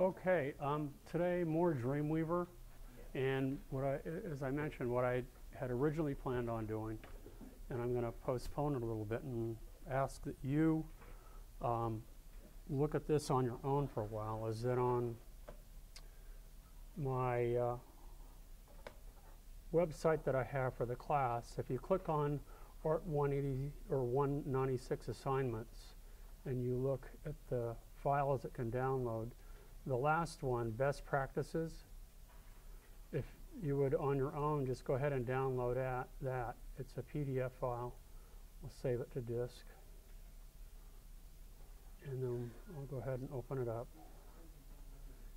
Okay, today more Dreamweaver, and as I mentioned, what I had originally planned on doing, and I'm going to postpone it a little bit and ask that you look at this on your own for a while, is that on my website that I have for the class, if you click on Art 180 or 196 assignments, and you look at the files it can download, the last one, best practices, if you would on your own just go ahead and download that. It's a PDF file. We'll save it to disk. And then I'll go ahead and open it up.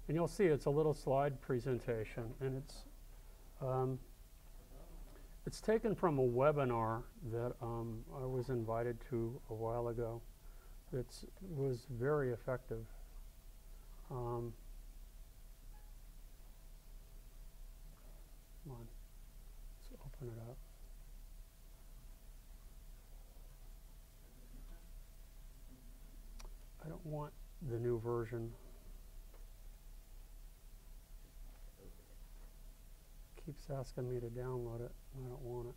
And you'll see it's a little slide presentation, and it's taken from a webinar that I was invited to a while ago. It was very effective. Come on, let's open it up. I don't want the new version. Keeps asking me to download it, and I don't want it.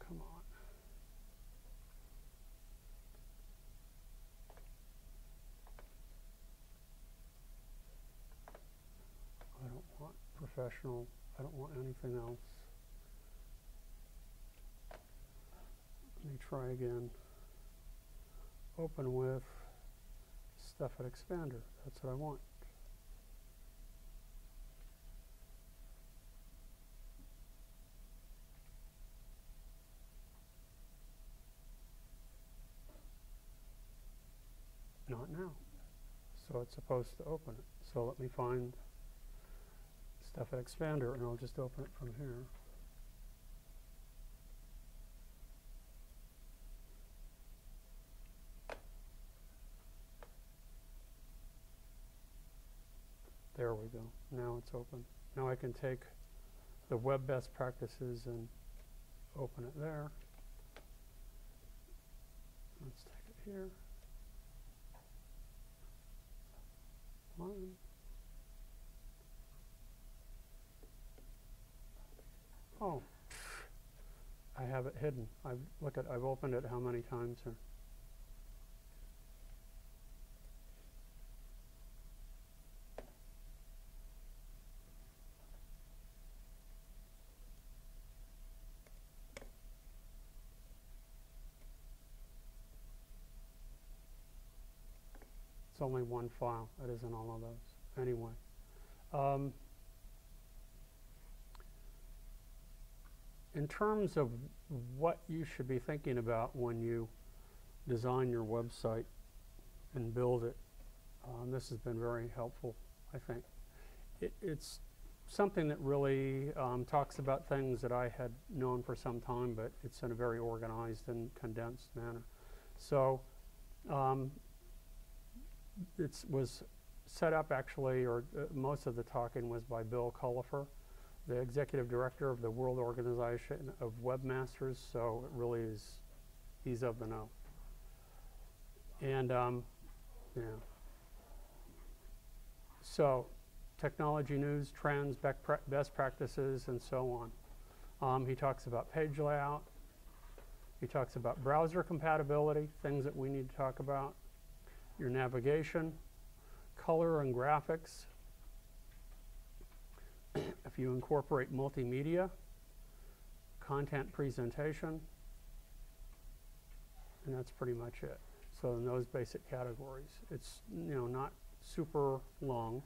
Come on. I don't want professional. I don't want anything else. Let me try again. Open with stuff at Expander. That's what I want. Not now. So it's supposed to open it. So let me find stuff at Expander, and I'll just open it from here. There we go. Now it's open. Now I can take the web best practices and open it there. Let's take it here. Oh, I have it hidden. I've opened it how many times here? It's only one file. It isn't all of those. Anyway. In terms of what you should be thinking about when you design your website and build it, this has been very helpful, I think. It's something that really talks about things that I had known for some time, but it's in a very organized and condensed manner. So it was set up actually, or most of the talking was by Bill Cullifer, the executive director of the World Organization of Webmasters, so it really is, he's of the know. And yeah. So technology news, trends, best practices, and so on. He talks about page layout. He talks about browser compatibility, things that we need to talk about. Your navigation, color and graphics. If you incorporate multimedia, content presentation, and that's pretty much it. So in those basic categories, it's not super long,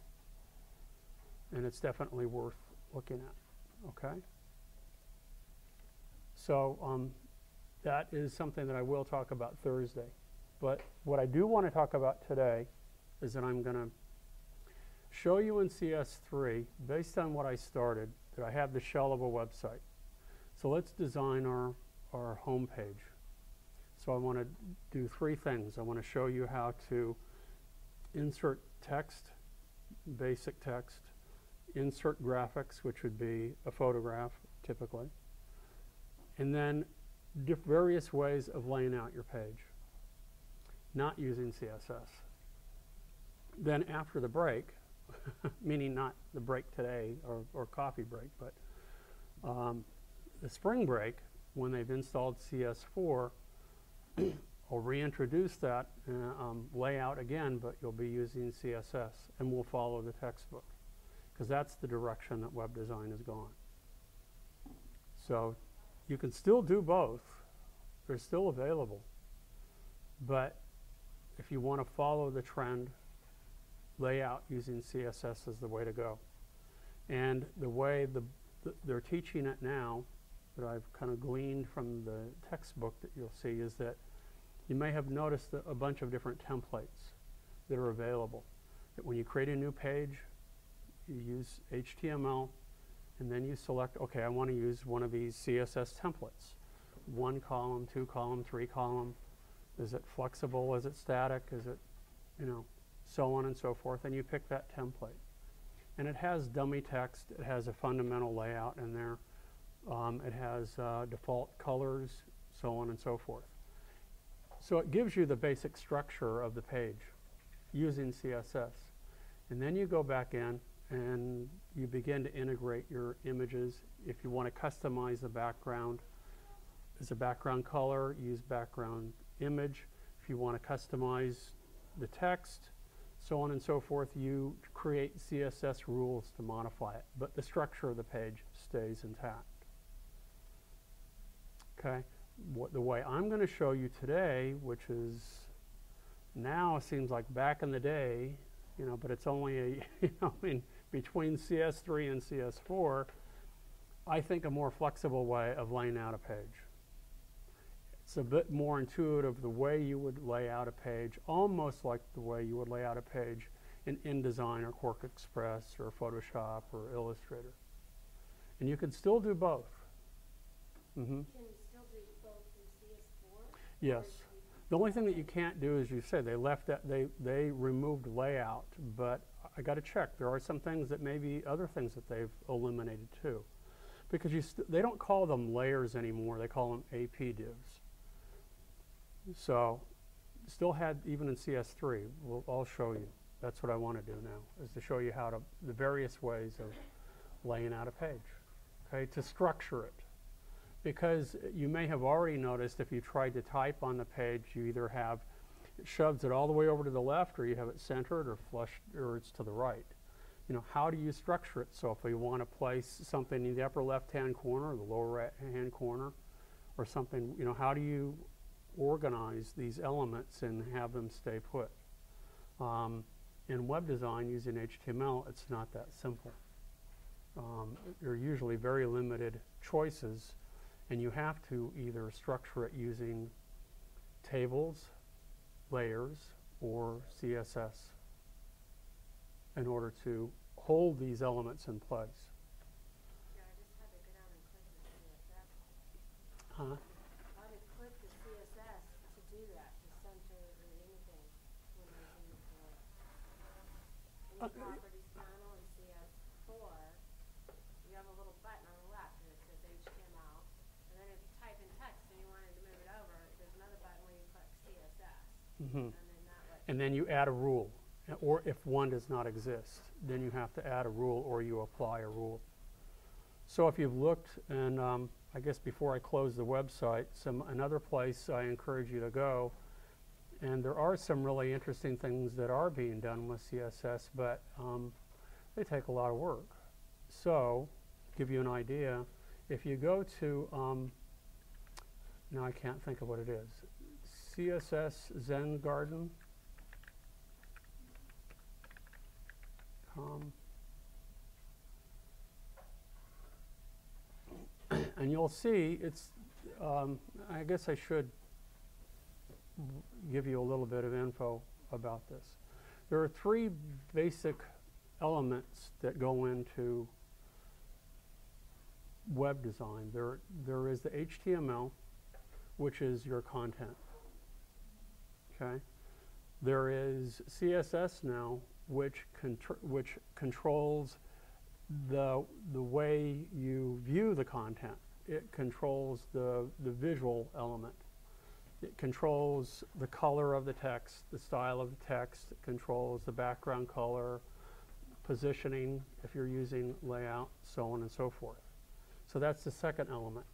and it's definitely worth looking at. Okay. So that is something that I will talk about Thursday. But what I do want to talk about today is that I'm going to show you in CS3, based on what I started, that I have the shell of a website. So let's design our home page. So I want to do three things. I want to show you how to insert text, basic text, insert graphics, which would be a photograph typically, and then various ways of laying out your page. not using CSS. Then after the break, meaning not the break today or coffee break, but the spring break, when they've installed CS4, I'll reintroduce that layout again, but you'll be using CSS, and we'll follow the textbook, because that's the direction that web design has gone. So you can still do both. They're still available. But if you want to follow the trend, layout using CSS is the way to go. And the way they're teaching it now, that I've kind of gleaned from the textbook that you'll see, is that you may have noticed a bunch of different templates that are available. That when you create a new page, you use HTML, and then you select, okay, I want to use one of these CSS templates. 1 column, 2 column, 3 column. Is it flexible? Is it static? Is it, so on and so forth. And you pick that template. And it has dummy text. It has a fundamental layout in there. It has default colors, so on and so forth. So it gives you the basic structure of the page using CSS. And then you go back in and you begin to integrate your images. If you want to customize the background, as a background color, use background image. If you want to customize the text, so on and so forth, you create CSS rules to modify it, but the structure of the page stays intact. Okay, the way I'm going to show you today, which is now seems like back in the day, but it's only between CS3 and CS4, I think a more flexible way of laying out a page. It's a bit more intuitive the way you would lay out a page, almost like the way you would lay out a page in InDesign or Quark Express or Photoshop or Illustrator. And you can still do both. Mm-hmm. Can you still do both in CS4? Yes. The only thing that you can't do, as you say, they removed layout, but I got to check. There are some things that maybe other things that they've eliminated too, because they don't call them layers anymore. They call them AP divs. So, still had even in CS3. I'll show you. That's what I want to do now, is to show you the various ways of laying out a page. Okay, to structure it. Because you may have already noticed if you tried to type on the page, you either have, it shoves it all the way over to the left, or you have it centered or flushed, or it's to the right. How do you structure it? So if we want to place something in the upper left-hand corner or the lower right-hand corner or something, how do you organize these elements and have them stay put? In web design using HTML, it's not that simple. There are usually very limited choices, and you have to either structure it using tables, layers, or CSS in order to hold these elements in place. Yeah, I just had to go down and click the CSS. Huh? I had to click the CSS to do that, to center or anything when I was in the floor. In the properties panel in CS4, you have a little button on the left and it says HTML. And then if you type in text and you wanted to move it over, there's another button where you click CSS. Mm-hmm. And then you add a rule. Or if one does not exist, then you have to add a rule or you apply a rule. So if you've looked, and I guess before I close the website, another place I encourage you to go, and there are some really interesting things that are being done with CSS, but they take a lot of work. So, to give you an idea, if you go to, now I can't think of what it is, CSS Zen Garden. And you'll see it's, I guess I should give you a little bit of info about this. There are 3 basic elements that go into web design. There is the HTML, which is your content. Okay? There is CSS now, which controls the way you view the content. It controls the visual element. It controls the color of the text, the style of the text. It controls the background color, positioning if you're using layout, so on and so forth. So that's the second element.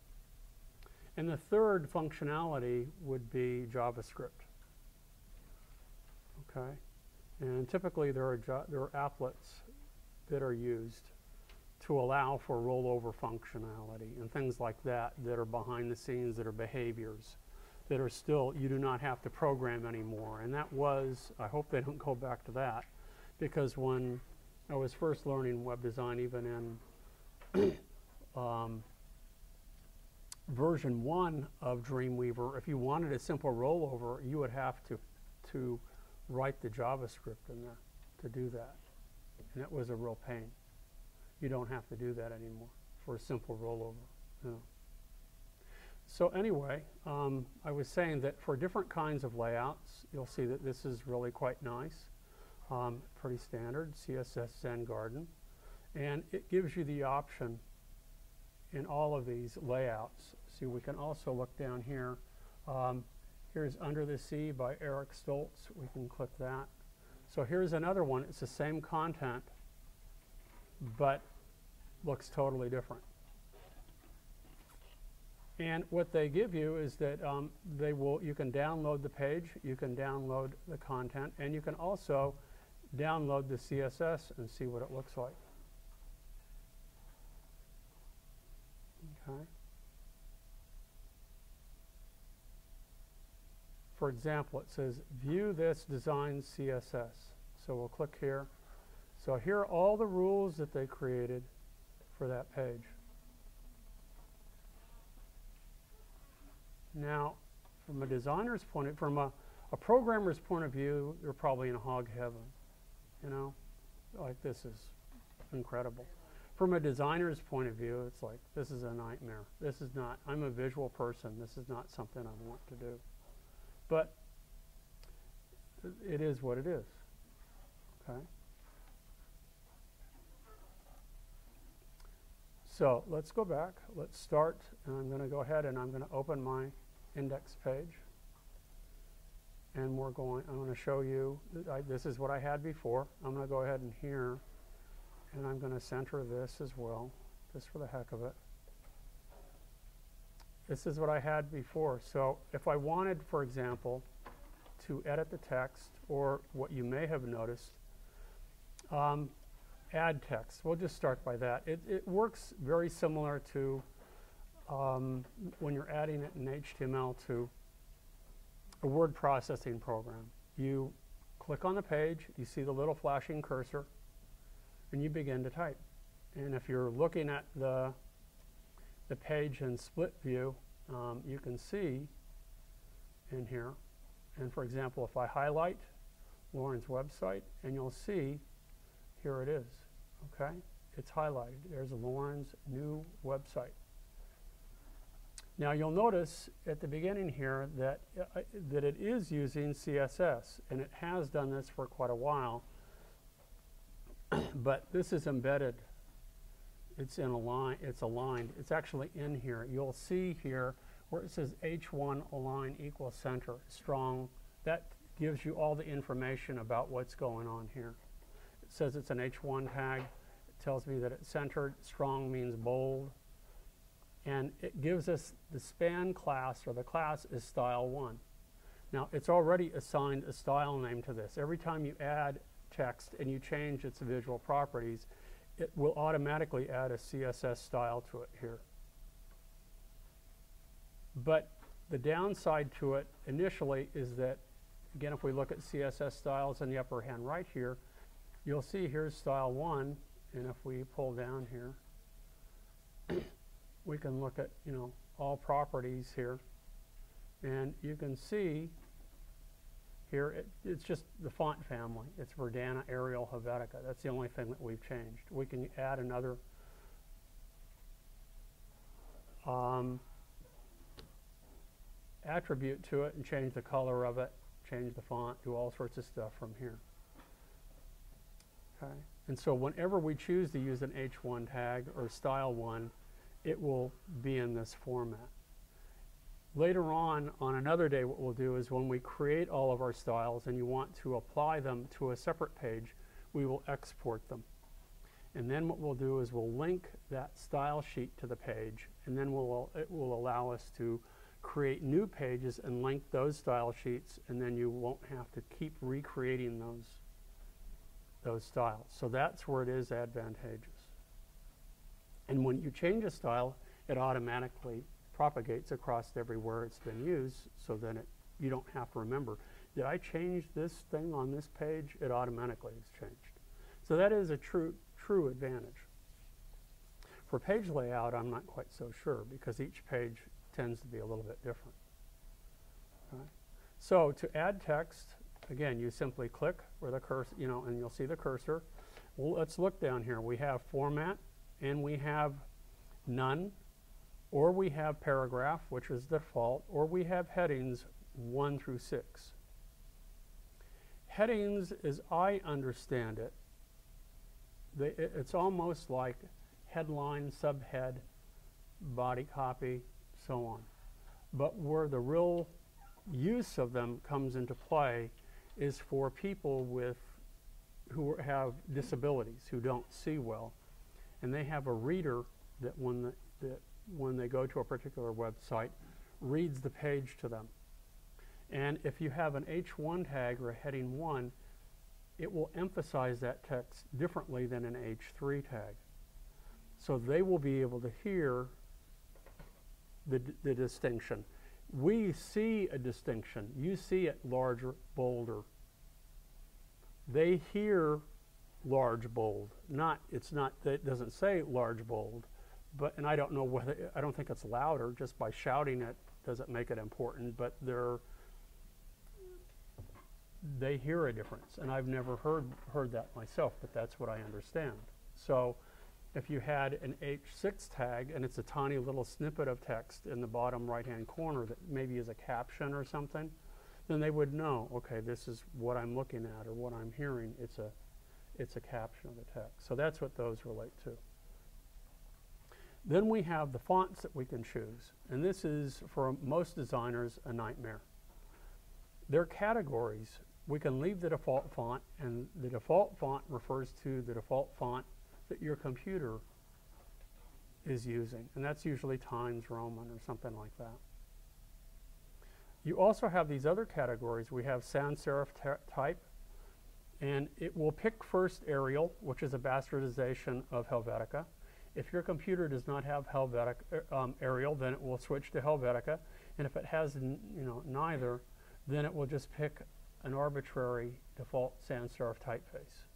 And the third functionality would be JavaScript. Okay? And typically there are applets that are used to allow for rollover functionality and things like that that are behind the scenes, that are behaviors, that are still, you do not have to program anymore. And that was, I hope they don't go back to that, because when I was first learning web design, even in version 1 of Dreamweaver, if you wanted a simple rollover, you would have to write the JavaScript in there to do that. And it was a real pain. You don't have to do that anymore for a simple rollover. You know. So anyway, I was saying that for different kinds of layouts, you'll see that this is really quite nice. Pretty standard, CSS Zen Garden. And it gives you the option in all of these layouts. See, we can also look down here. Here's Under the Sea by Eric Stoltz. We can click that. So here's another one. It's the same content, but looks totally different. And what they give you is that you can download the page, you can download the content, and you can also download the CSS and see what it looks like. Okay. For example, it says view this design CSS. So we'll click here. So here are all the rules that they created for that page. Now, from a designer's point of, from a programmer's point of view, they're probably in hog heaven. You know, like this is incredible. From a designer's point of view, it's like, this is a nightmare. This is not, I'm a visual person. This is not something I want to do. But it is what it is. Okay. So let's go back. Let's start, and I'm going to go ahead and I'm going to open my index page. And I'm going to show you, this is what I had before. I'm going to go ahead and here, and I'm going to center this as well, just for the heck of it. This is what I had before. So if I wanted, for example, to edit the text, or what you may have noticed, add text. We'll just start by that. It works very similar to when you're adding it in HTML to a word processing program. You click on the page, you see the little flashing cursor, and you begin to type. And if you're looking at the page in split view, you can see in here, and for example, if I highlight Lauren's website, and you'll see here it is, okay? It's highlighted. There's Lauren's new website. Now you'll notice at the beginning here that it is using CSS, and it has done this for quite a while, but this is embedded. It's aligned. It's actually in here. You'll see here where it says H1 align equals center, strong. That gives you all the information about what's going on here. It says it's an H1 tag. It tells me that it's centered. Strong means bold. And it gives us the span class, or the class is style 1. Now, it's already assigned a style name to this. Every time you add text and you change its visual properties, it will automatically add a CSS style to it here. But the downside to it initially is that, again, if we look at CSS styles in the upper hand right here, you'll see here's style 1, and if we pull down here, we can look at, you know, all properties here, and you can see here it's just the font family. It's Verdana, Arial, Helvetica. That's the only thing that we've changed. We can add another attribute to it and change the color of it, change the font, do all sorts of stuff from here. Okay, and so whenever we choose to use an H1 tag or style 1, it will be in this format. Later on another day, what we'll do is when we create all of our styles and you want to apply them to a separate page, we will export them. And then what we'll do is we'll link that style sheet to the page, and then it will allow us to create new pages and link those style sheets, and then you won't have to keep recreating those styles. So that's where it is advantageous. And when you change a style, it automatically propagates across everywhere it's been used, so then you don't have to remember, did I change this thing on this page? It automatically is changed. So that is a true advantage. For page layout, I'm not quite so sure, because each page tends to be a little bit different. Right? So to add text, again, you simply click where the cursor, and you'll see the cursor. Well, let's look down here. We have format, and we have none, or we have paragraph, which is default, or we have headings 1 through 6. Headings, as I understand it, it's almost like headline, subhead, body copy, so on. But where the real use of them comes into play is for people who have disabilities, who don't see well, and they have a reader that when they go to a particular website, reads the page to them. And if you have an H1 tag or a heading 1, it will emphasize that text differently than an H3 tag. So they will be able to hear the distinction. We see a distinction. You see it larger, bolder. They hear large, bold. It doesn't say large, bold, and I don't know I don't think it's louder. Just by shouting it doesn't make it important, but they hear a difference, and I've never heard that myself, but that's what I understand. So if you had an H6 tag and it's a tiny little snippet of text in the bottom right-hand corner that maybe is a caption or something, then they would know, okay, this is what I'm looking at or what I'm hearing. It's a caption of the text. So that's what those relate to. Then we have the fonts that we can choose, and this is, for most designers, a nightmare. They're categories. We can leave the default font, and the default font refers to the default font that your computer is using, and that's usually Times Roman or something like that. You also have these other categories. We have sans serif type, and it will pick first Arial, which is a bastardization of Helvetica. If your computer does not have Arial, then it will switch to Helvetica, and if it has neither, then it will just pick an arbitrary default sans serif typeface.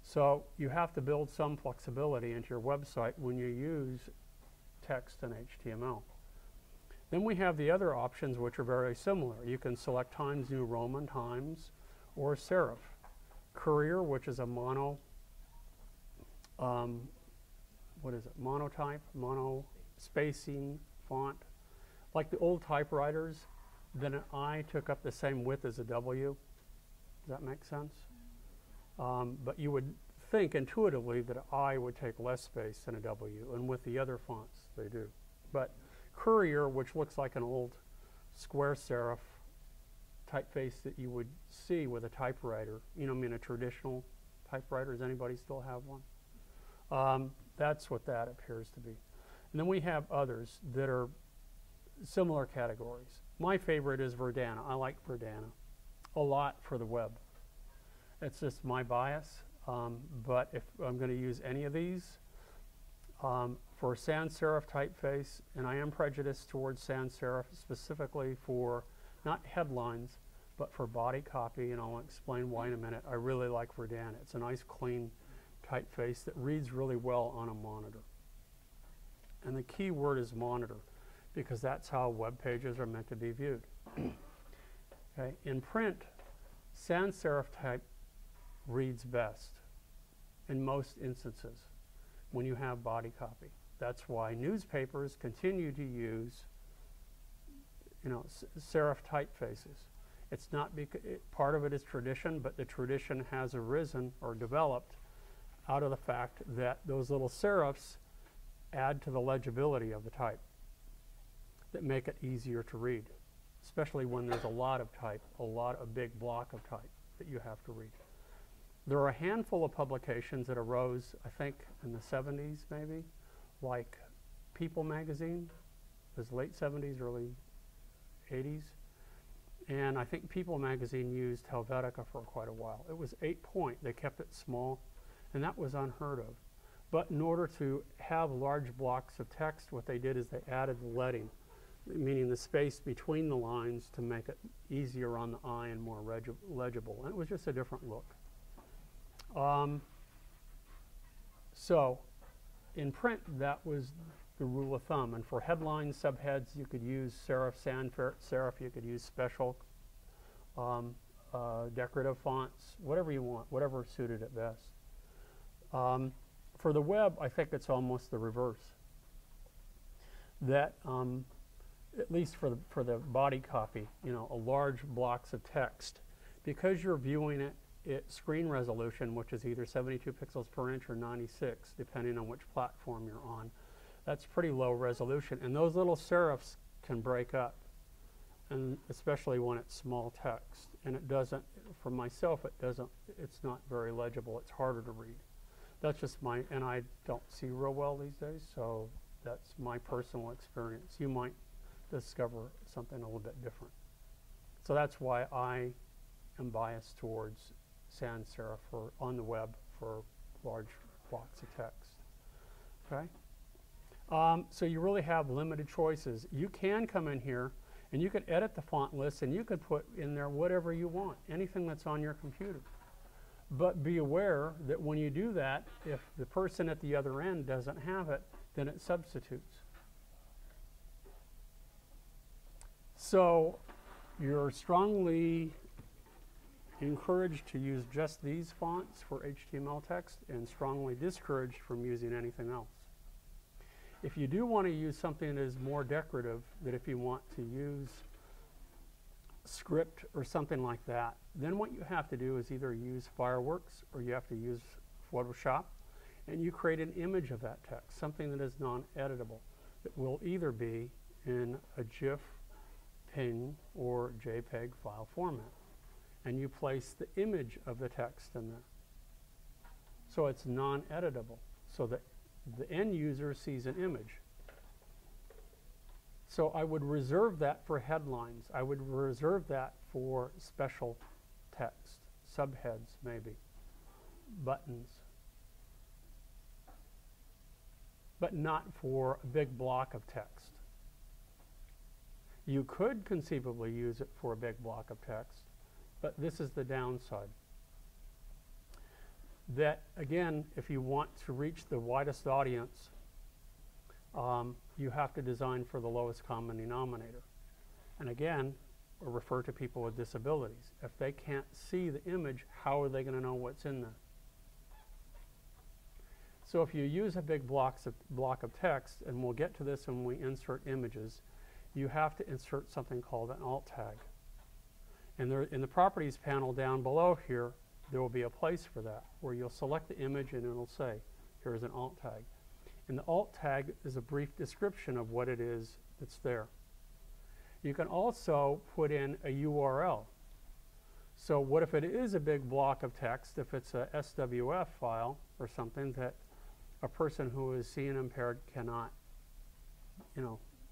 So you have to build some flexibility into your website when you use text and HTML. Then we have the other options, which are very similar. You can select Times New Roman, Times, or serif. Courier, which is a monotype, mono spacing font. Like the old typewriters, then an I took up the same width as a W. Does that make sense? But you would think intuitively that an I would take less space than a W, and with the other fonts, they do. But Courier, which looks like an old square serif typeface that you would see with a typewriter, a traditional typewriter. Does anybody still have one? That's what that appears to be. And then we have others that are similar categories. My favorite is Verdana. I like Verdana a lot for the web. It's just my bias, but if I'm going to use any of these, for sans serif typeface, and I am prejudiced towards sans serif specifically for not headlines, but for body copy, and I'll explain why in a minute. I really like Verdana. It's a nice, clean typeface that reads really well on a monitor. And the key word is monitor, because that's how web pages are meant to be viewed. Okay. In print, sans serif type reads best in most instances when you have body copy. That's why newspapers continue to use serif typefaces. It's not part of it is tradition, but the tradition has arisen or developed out of the fact that those little serifs add to the legibility of the type. that make it easier to read, especially when there's a lot of type, a big block of type that you have to read. There are a handful of publications that arose, I think, in the 70s maybe, like People magazine. It was late 70s, early 80s. And I think People magazine used Helvetica for quite a while. It was 8-point. They kept it small, and that was unheard of. But in order to have large blocks of text, what they did is they added leading, meaning the space between the lines to make it easier on the eye and more legible. And it was just a different look. So in print, that was the rule of thumb. And for headlines, subheads, you could use serif, sans serif. You could use special decorative fonts, whatever you want, whatever suited it best. For the web, I think it's almost the reverse. That, at least for the body copy, you know, a large blocks of text, because you're viewing it at screen resolution, which is either 72 pixels per inch or 96, depending on which platform you're on. That's pretty low resolution, and those little serifs can break up, and especially when it's small text. And it doesn't, for myself, it's not very legible. It's harder to read. That's just and I don't see real well these days, so that's my personal experience. You might discover something a little bit different. So that's why I am biased towards sans serif on the web for large blocks of text. Okay? So you really have limited choices. You can come in here and you can edit the font list and you can put in there whatever you want, anything that's on your computer. But be aware that when you do that, if the person at the other end doesn't have it, then it substitutes. So you're strongly encouraged to use just these fonts for HTML text and strongly discouraged from using anything else. If you do want to use something that is more decorative, that if you want to use script or something like that, then what you have to do is either use Fireworks or you have to use Photoshop, and you create an image of that text, something that is non-editable, that will either be in a GIF, PNG, or JPEG file format. And you place the image of the text in there. So it's non-editable, so that the end user sees an image. So I would reserve that for headlines. I would reserve that for special text, subheads maybe, buttons, but not for a big block of text. You could conceivably use it for a big block of text, but this is the downside. That, again, if you want to reach the widest audience, you have to design for the lowest common denominator. And again, refer to people with disabilities. If they can't see the image, how are they going to know what's in there? So if you use a big block of text, and we'll get to this when we insert images, you have to insert something called an alt tag. And there, in the properties panel down below here, there will be a place for that, where you'll select the image and it'll say, here's an alt tag. And the alt tag is a brief description of what it is that's there. You can also put in a URL. So what if it is a big block of text, if it's a SWF file or something that a person who is seeing impaired cannot,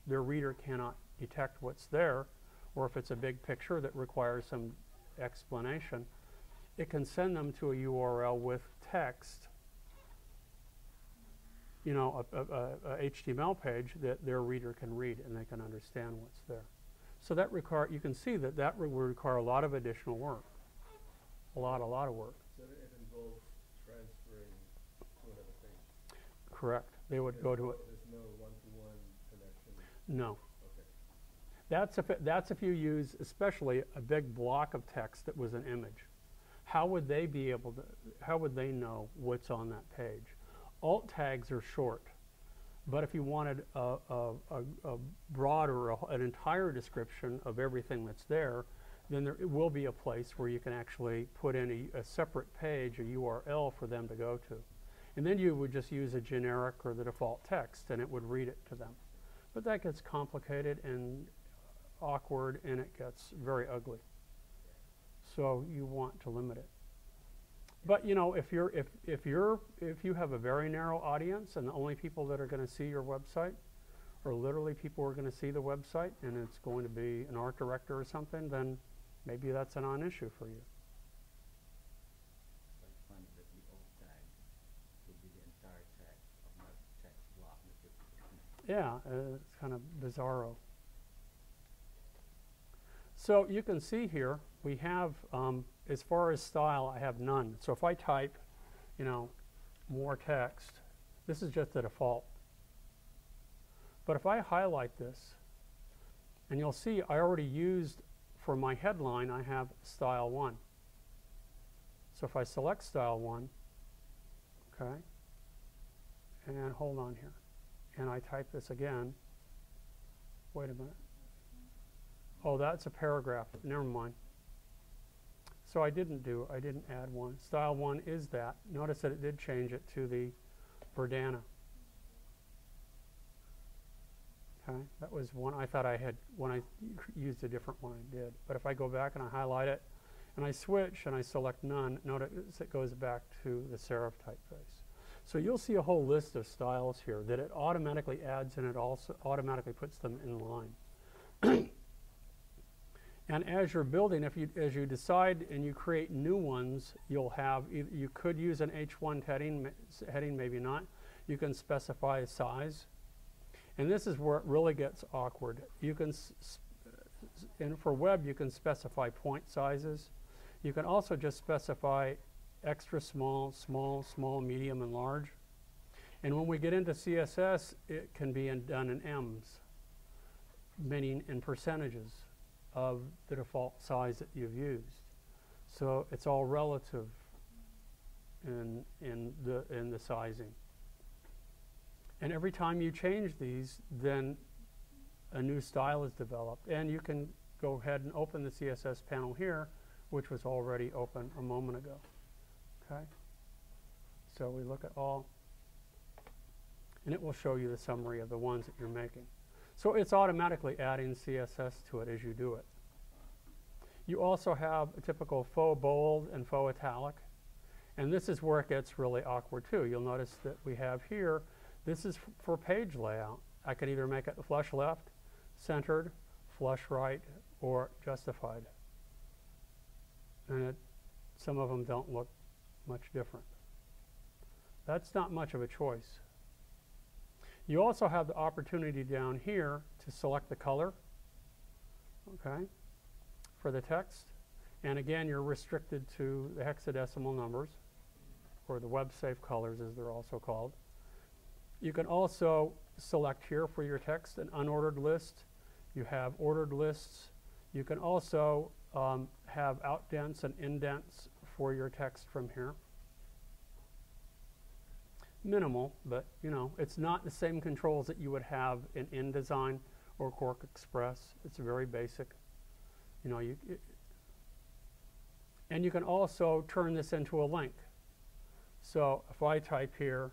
their reader cannot detect what's there, or if it's a big picture that requires some explanation, it can send them to a URL with text, a HTML page that their reader can read and they can understand what's there. So that you can see that will require a lot of additional work, a lot of work. So it involves transferring to another page? Correct. They would go to it. There's no one-to-one connection? No. Okay. That's if you use especially a big block of text that was an image. How would they be able to, how would they know what's on that page? Alt tags are short, but if you wanted a broader, an entire description of everything that's there, then there will be a place where you can actually put in a separate page, a URL for them to go to. And then you would just use a generic or the default text and it would read it to them. But that gets complicated and awkward, and it gets very ugly. So you want to limit it. But you know, if you have a very narrow audience and the only people that are going to see your website are literally people who are going to see the website, and it's going to be an art director or something, then maybe that's a non-issue for you. Quite funny that the old tag would be the entire text of my text block with 50%. Yeah, it's kind of bizarro. So you can see here we have, as far as style, I have none. So if I type, you know, more text, this is just the default. But if I highlight this, and you'll see I already used, for my headline, I have style 1. So if I select style 1, okay, and hold on here, and I type this again, wait a minute. Oh, that's a paragraph. Never mind. So I didn't add one. Style 1 is that. Notice that it did change it to the Verdana. Okay, that was one I thought I had when I used a different one. I did. But if I go back and I highlight it, and I switch and I select none, notice it goes back to the serif typeface. So you'll see a whole list of styles here that it automatically adds, and it also automatically puts them in line. And as you're building, as you decide and you create new ones, you'll have, you could use an H1 heading, maybe not. You can specify a size. And this is where it really gets awkward. You can, and for web, you can specify point sizes. You can also just specify extra small, small, small, medium, and large. And when we get into CSS, it can be done in M's, meaning in percentages of the default size that you've used. So it's all relative in the sizing. And every time you change these, then a new style is developed. And you can go ahead and open the CSS panel here, which was already open a moment ago. Okay? So we look at all, and it will show you the summary of the ones that you're making. So it's automatically adding CSS to it as you do it. You also have a typical faux bold and faux italic. And this is where it gets really awkward too. You'll notice that we have here, this is for page layout. I can either make it flush left, centered, flush right, or justified. And some of them don't look much different. That's not much of a choice. You also have the opportunity down here to select the color, okay, for the text. And again, you're restricted to the hexadecimal numbers, or the web-safe colors as they're also called. You can also select here for your text an unordered list. You have ordered lists. You can also have outdents and indents for your text from here. Minimal, but you know, it's not the same controls that you would have in InDesign or Quark Express. It's very basic. You know, and you can also turn this into a link. So if I type here,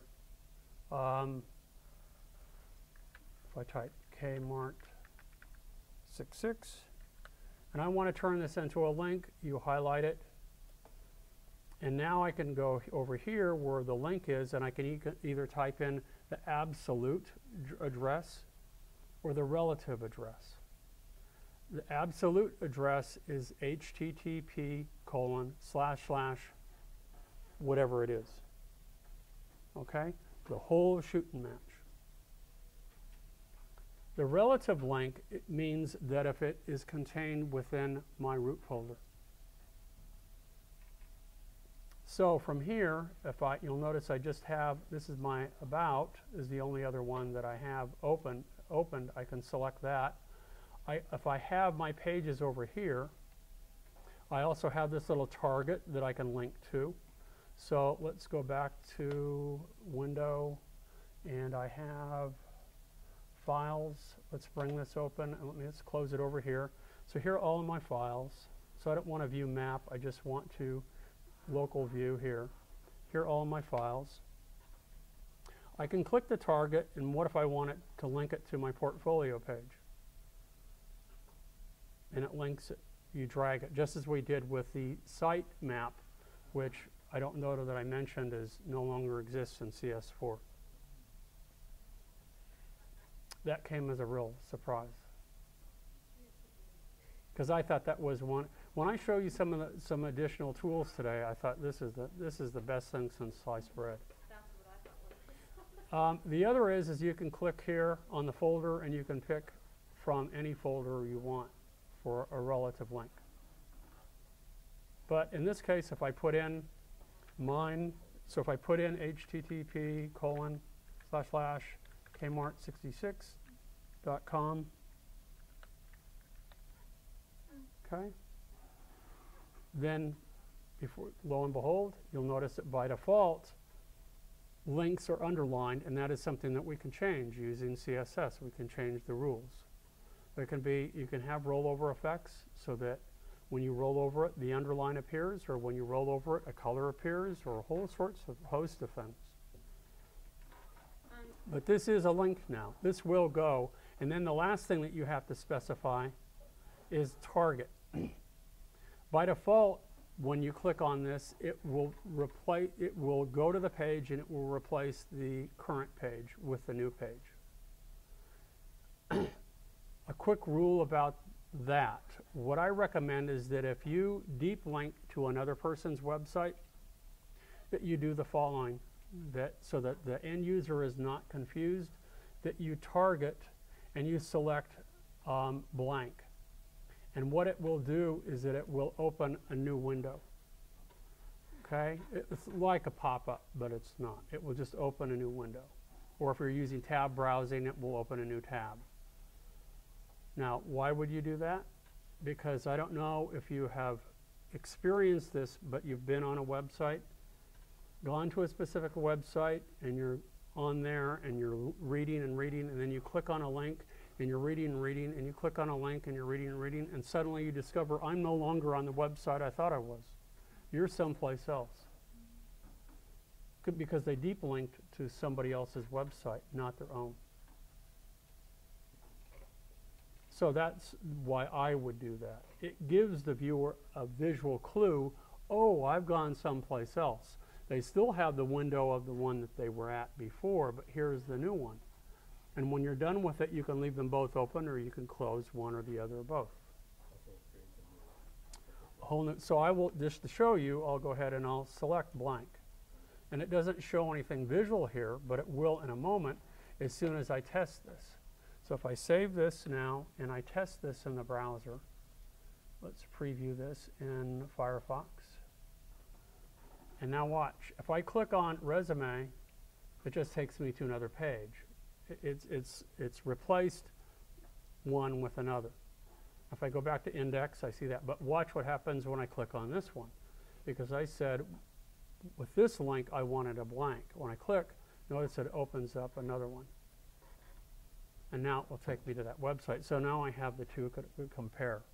if I type Kmart66, and I want to turn this into a link, you highlight it. And now I can go over here where the link is, and I can either type in the absolute address or the relative address. The absolute address is http:// whatever it is. Okay? The whole shooting match. The relative link, it means that if it is contained within my root folder. So from here, you'll notice I just have, this is my about, is the only other one that I have opened. I can select that. If I have my pages over here, I also have this little target that I can link to. So let's go back to Window, and I have Files. Let's bring this open, and let's close it over here. So here are all of my files. So I don't want to view map, I just want to local view here. Here are all of my files. I can click the target, and what if I want it to link it to my portfolio page? And it links it. You drag it, just as we did with the site map, which I don't know that I mentioned is no longer exists in CS4. That came as a real surprise, because I thought that was one. When I show you some additional tools today, I thought this is the best thing since sliced bread. That's what I thought was. The other is you can click here on the folder, and you can pick from any folder you want for a relative link. But in this case, if I put in mine, so if I put in http://kmart66.com, okay, then lo and behold, you'll notice that by default, links are underlined, and that is something that we can change using CSS. We can change the rules. There can be, you can have rollover effects so that when you roll over it, the underline appears, or when you roll over it, a color appears, or a whole host of things. But this is a link now. This will go. And then the last thing that you have to specify is target. By default, when you click on this, it will go to the page, and it will replace the current page with the new page. A quick rule about that, what I recommend is that if you deep link to another person's website, that you do the following, so that the end user is not confused, that you target and you select blank. And what it will do is that it will open a new window. Okay? It's like a pop-up, but it's not. It will just open a new window. Or if you're using tab browsing, it will open a new tab. Now, why would you do that? Because I don't know if you have experienced this, but you've been on a website, gone to a specific website, and you're on there, and you're reading and reading, and then you click on a link, and you're reading and reading, and you click on a link, and you're reading and reading, and suddenly you discover, I'm no longer on the website I thought I was. You're someplace else. Because they deep linked to somebody else's website, not their own. So that's why I would do that. It gives the viewer a visual clue, oh, I've gone someplace else. They still have the window of the one that they were at before, but here's the new one. And when you're done with it, you can leave them both open, or you can close one or the other or both. So I will, just to show you, I'll go ahead and I'll select blank. And it doesn't show anything visual here, but it will in a moment as soon as I test this. So if I save this now and I test this in the browser, let's preview this in Firefox. And now watch. If I click on resume, it just takes me to another page. It's replaced one with another. If I go back to index, I see that. But watch what happens when I click on this one. Because I said, with this link, I wanted a blank. When I click, notice it opens up another one. And now it will take me to that website. So now I have the two to compare.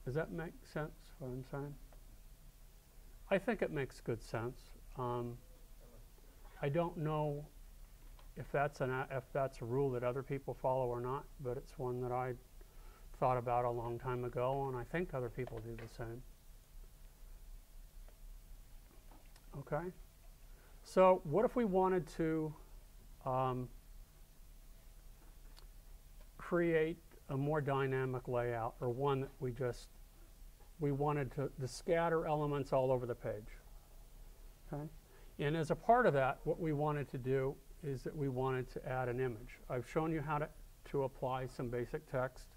Does that make sense, what I'm saying? I think it makes good sense. I don't know if that's a rule that other people follow or not, but it's one that I thought about a long time ago, and I think other people do the same. Okay? So what if we wanted to create a more dynamic layout, or one that we wanted to scatter elements all over the page? Okay? And as a part of that, what we wanted to do is that we wanted to add an image. I've shown you how to apply some basic text.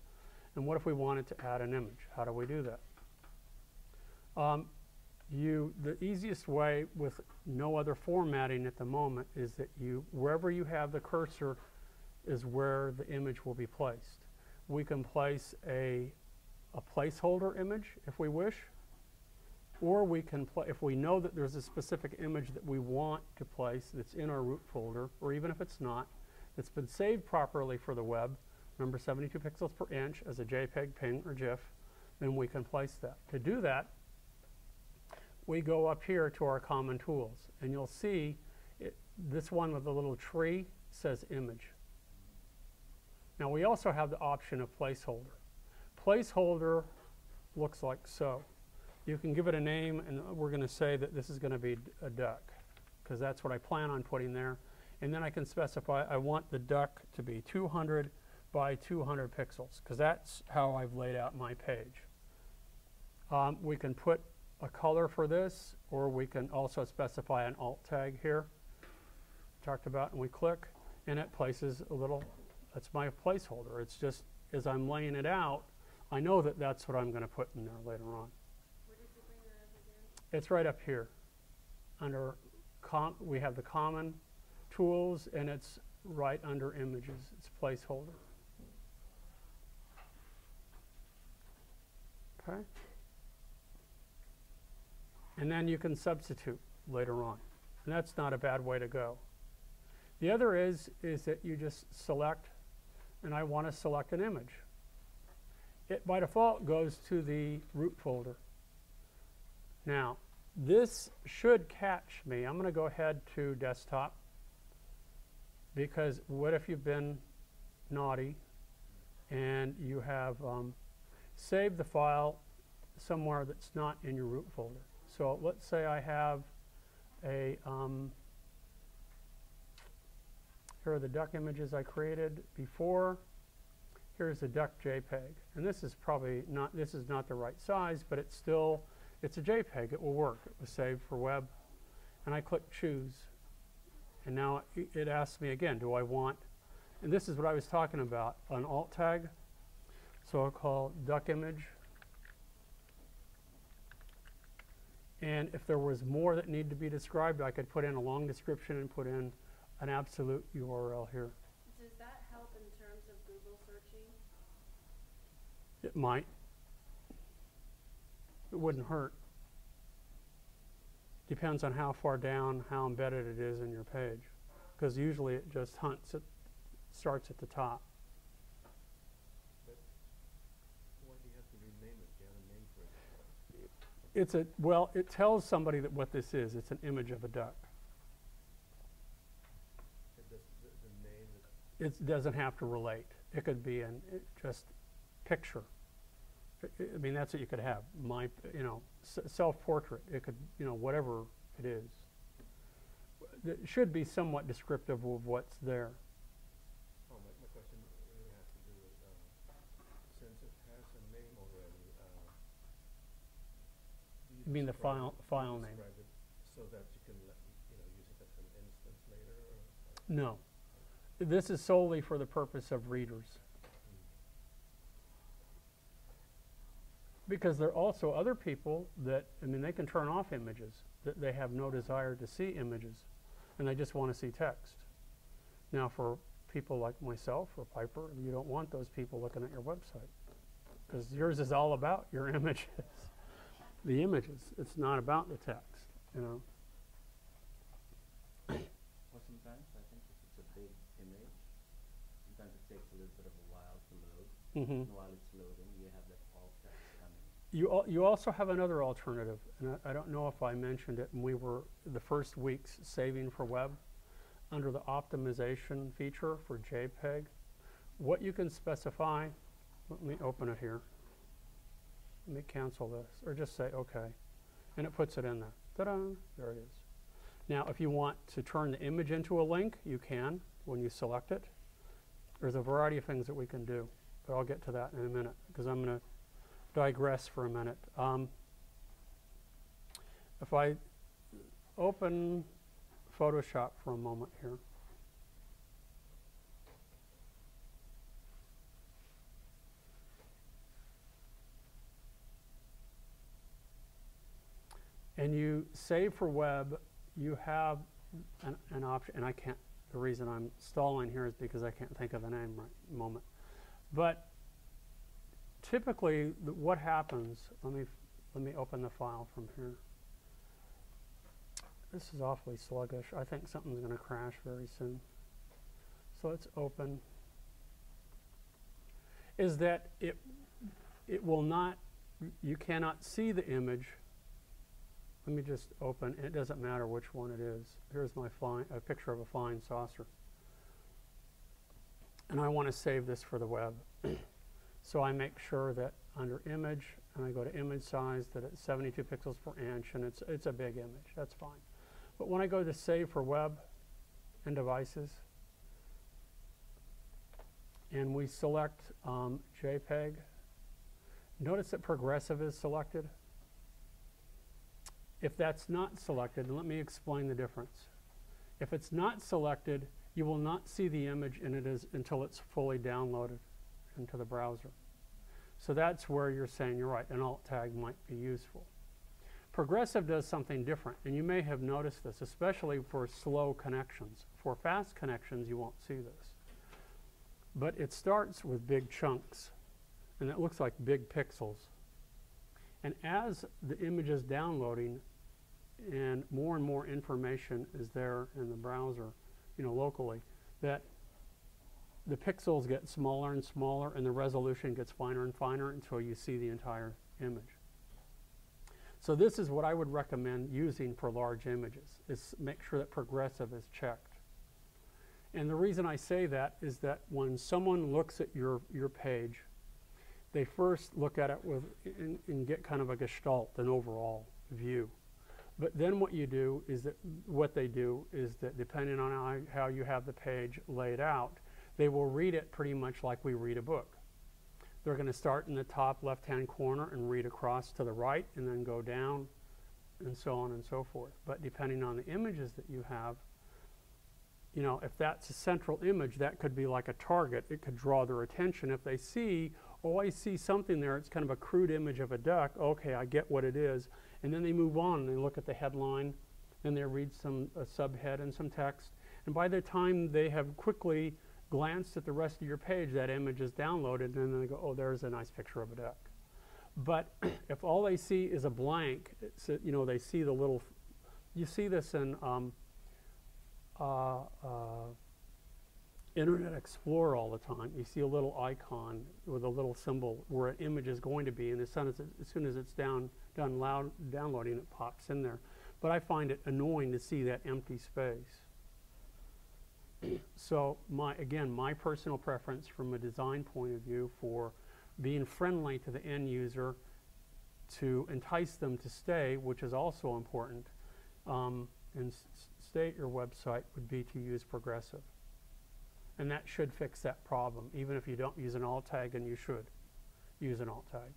And what if we wanted to add an image? How do we do that? The easiest way with no other formatting at the moment is that wherever you have the cursor is where the image will be placed. We can place a placeholder image if we wish, or we can, if we know that there's a specific image that we want to place that's in our root folder, or even if it's not, that's been saved properly for the web, remember 72 pixels per inch as a JPEG, PNG, or GIF, then we can place that. To do that, we go up here to our common tools, and you'll see this one with the little tree says image. Now we also have the option of placeholder. Placeholder looks like so. You can give it a name, and we're going to say that this is going to be a duck, because that's what I plan on putting there. And then I can specify I want the duck to be 200 by 200 pixels, because that's how I've laid out my page. We can put a color for this, or we can also specify an alt tag here. Talked about, and we click, and it places a little, that's my placeholder. It's just, as I'm laying it out, I know that that's what I'm going to put in there later on. Where did you bring that up again? It's right up here. Under, we have the common tools, and it's right under images. It's placeholder. Okay? And then you can substitute later on. And that's not a bad way to go. The other is that you just select, and I want to select an image. It by default goes to the root folder. Now, this should catch me. I'm going to go ahead to desktop, because what if you've been naughty and you have saved the file somewhere that's not in your root folder. So let's say I have a, here are the duck images I created before. Here's the duck JPEG. And this is probably not, this is not the right size, but it's still, it's a JPEG. It will work. It was saved for web. And I click choose. And now it asks me again, do I want, and this is what I was talking about, an alt tag. So I'll call duck image. And if there was more that needed to be described, I could put in a long description and put in an absolute URL here. Does that help in terms of Google searching? It might. It wouldn't hurt. Depends on how far down, how embedded it is in your page. Because usually it just hunts, it starts at the top. But why do you have to rename it? Do you have a name for it? It's a, well, it tells somebody that what this is. It's an image of a duck. The name is It doesn't have to relate. It could be an just picture. I mean, that's what you could have. My, you know, self-portrait. It could, you know, whatever it is. It should be somewhat descriptive of what's there. Oh, my question really has to do with, since it has a name already, do You mean the describe file name? describe it so that you can, you know, use it as an instance later? Or No. This is solely for the purpose of readers. Because there are also other people that, I mean, they can turn off images, that they have no desire to see images, and they just want to see text. Now, for people like myself or Piper, you don't want those people looking at your website, because yours is all about your images, the images. It's not about the text, you know. Well, sometimes I think if it's a big image, sometimes it takes a little bit of a while to load. Mm-hmm. And while it's loading, you have that alt text coming. You also have another alternative, and I don't know if I mentioned it, and we were the first weeks saving for web under the optimization feature for JPEG. What you can specify, let me open it here. Let me cancel this, or just say OK, and it puts it in there. Ta-da! There it is. Now, if you want to turn the image into a link, you can when you select it. There's a variety of things that we can do, but I'll get to that in a minute, because I'm going to digress for a minute. If I open Photoshop for a moment here. And you save for web, you have an option, and I can't, the reason I'm stalling here is because I can't think of the name right at the moment. But typically, what happens, let me open the file from here. This is awfully sluggish. I think something's going to crash very soon. So let's open. Is that it will not, you cannot see the image let me just open, it doesn't matter which one it is. Here's my a picture of a flying saucer. And I want to save this for the web. So I make sure that under image, and I go to image size, that it's 72 pixels per inch, and it's a big image. That's fine. But when I go to save for web and devices, and we select JPEG, notice that progressive is selected. If that's not selected, let me explain the difference. If it's not selected, you will not see the image until it's fully downloaded into the browser. So that's where you're saying, you're right, an alt tag might be useful. Progressive does something different, and you may have noticed this, especially for slow connections. For fast connections, you won't see this. But it starts with big chunks, and it looks like big pixels. And as the image is downloading and more information is there in the browser, locally, that the pixels get smaller and smaller and the resolution gets finer and finer until you see the entire image. So this is what I would recommend using for large images, is make sure that progressive is checked. And the reason I say that is that when someone looks at your page, they first look at it and get kind of a gestalt, an overall view. But then what they do is that depending on how you have the page laid out, they will read it pretty much like we read a book. They're going to start in the top left-hand corner and read across to the right and then go down and so on and so forth. But depending on the images that you have, if that's a central image, that could be like a target. It could draw their attention. If they see, oh, I see something there, it's kind of a crude image of a duck, okay, I get what it is. And then they move on and they look at the headline, then they read a subhead and some text. And by the time they have quickly glanced at the rest of your page, that image is downloaded, and then they go, oh, there's a nice picture of a duck. But if all they see is a blank, they see the little, you see this in Internet Explorer all the time. You see a little icon with a little symbol where an image is going to be, and as soon as it's done downloading, it pops in there. But I find it annoying to see that empty space. So again, my personal preference from a design point of view for being friendly to the end user to entice them to stay, which is also important, and stay at your website, would be to use progressive. And that should fix that problem, even if you don't use an alt tag, and you should use an alt tag.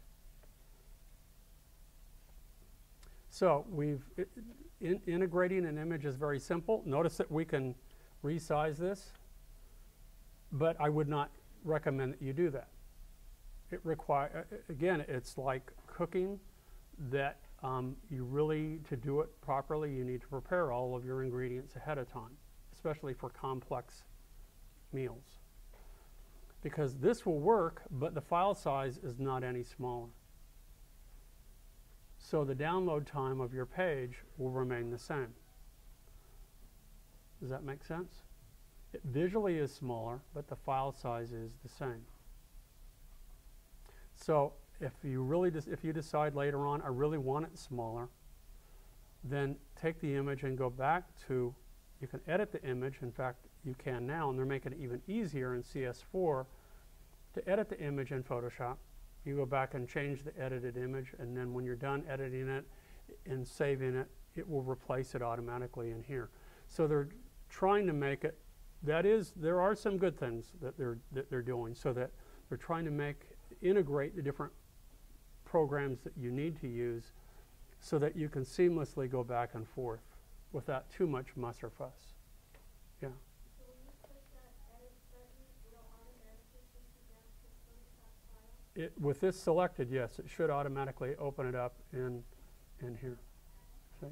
So integrating an image is very simple. Notice that we can resize this, but I would not recommend that you do that. It again, it's like cooking, that to do it properly, you need to prepare all of your ingredients ahead of time, especially for complex meals. Because this will work, but the file size is not any smaller. So the download time of your page will remain the same. Does that make sense? It visually is smaller, but the file size is the same. So if you decide later on, I really want it smaller, then take the image and go back to, you can edit the image. In fact, you can now, and they're making it even easier in CS4 to edit the image in Photoshop. You go back and change the edited image, and then when you're done editing it and saving it, it will replace it automatically in here. So they're trying to make it, there are some good things that they're doing, so that they're trying to integrate the different programs that you need to use so that you can seamlessly go back and forth without too much muss or fuss. Yeah. So when you click that edit button, it'll automatically take you down to the Photoshop file? With this selected, yes, it should automatically open it up in here. See?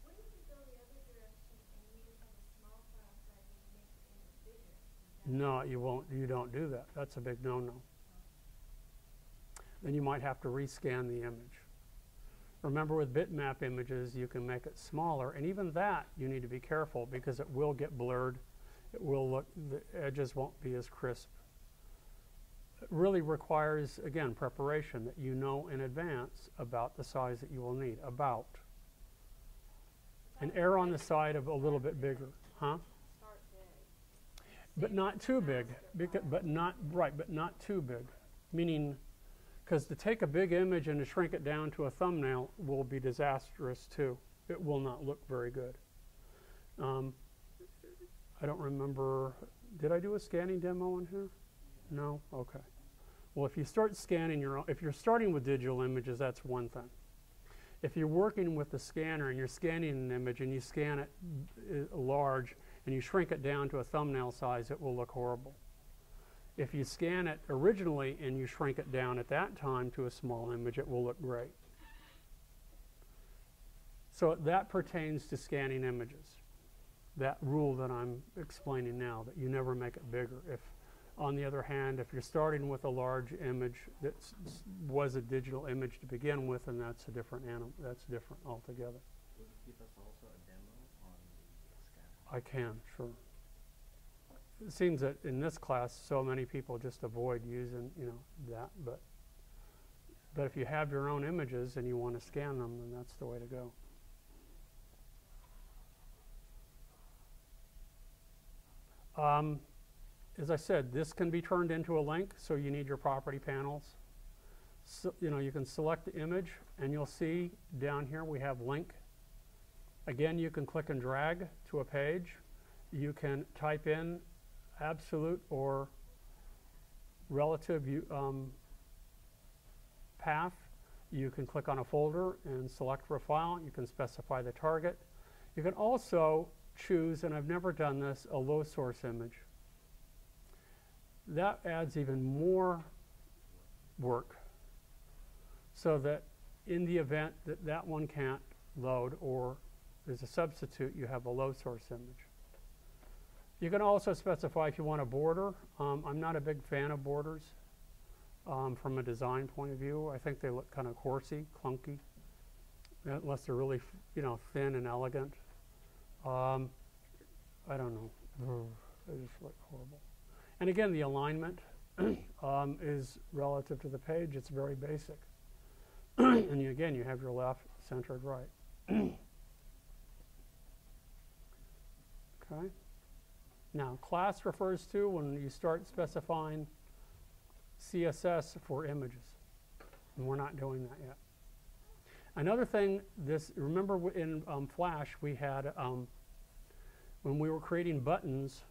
What if you go the other direction and you just have a small file size and you make the image bigger? No, you won't. You don't do that. That's a big no-no. Then you might have to rescan the image. Remember, with bitmap images, you can make it smaller, and even that you need to be careful, because it will get blurred. It will look, the edges won't be as crisp. It really requires, again, preparation, that you know in advance about the size that you will need. and err on the side of a little bit bigger, huh? Start big. But not too big, but not too big. Meaning, because to take a big image and to shrink it down to a thumbnail will be disastrous too. It will not look very good. I don't remember, did I do a scanning demo in here? No? Okay. Well, if you start scanning your own, if you're starting with digital images, that's one thing. If you're working with the scanner and you're scanning an image and you scan it large and you shrink it down to a thumbnail size, it will look horrible. If you scan it originally and you shrink it down at that time to a small image, it will look great. So that pertains to scanning images. That rule that I'm explaining now, that you never make it bigger. If, on the other hand, if you're starting with a large image that was a digital image to begin with, and that's a different animal, that's different altogether. Will you give us also a demo on the scanner? I can, sure. It seems that in this class, so many people just avoid using, that. But if you have your own images and you want to scan them, then that's the way to go. As I said, this can be turned into a link, so you need your property panels. So, you can select the image, and you'll see down here we have link. Again, you can click and drag to a page. You can type in absolute or relative path. You can click on a folder and select for a file. You can specify the target. You can also choose, and I've never done this, a low source image. That adds even more work, so that in the event that that one can't load or there's a substitute, you have a low source image. You can also specify if you want a border. I'm not a big fan of borders from a design point of view. I think they look kind of horsey, clunky, unless they're really thin and elegant. I don't know. They just look horrible. And again, the alignment is relative to the page. It's very basic. And again, you have your left centered right. Okay. Now, class refers to when you start specifying CSS for images. And we're not doing that yet. Another thing, remember in Flash, we had, when we were creating buttons,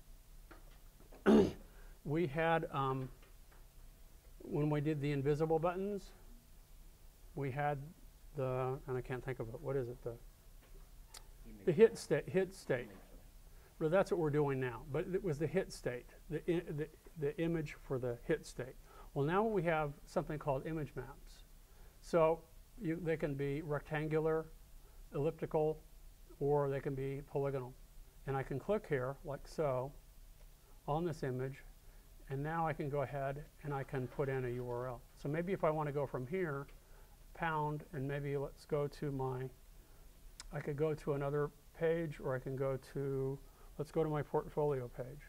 we had, when we did the invisible buttons, we had and I can't think of it, what is it? The hit state. Well, that's what we're doing now, but it was the hit state, the image for the hit state. Well, now we have something called image maps. So they can be rectangular, elliptical, or they can be polygonal. And I can click here, like so, on this image, and now I can go ahead and I can put in a URL. So maybe if I want to go from here, pound, and maybe let's go to I could go to another page, or I can go to, let's go to my portfolio page.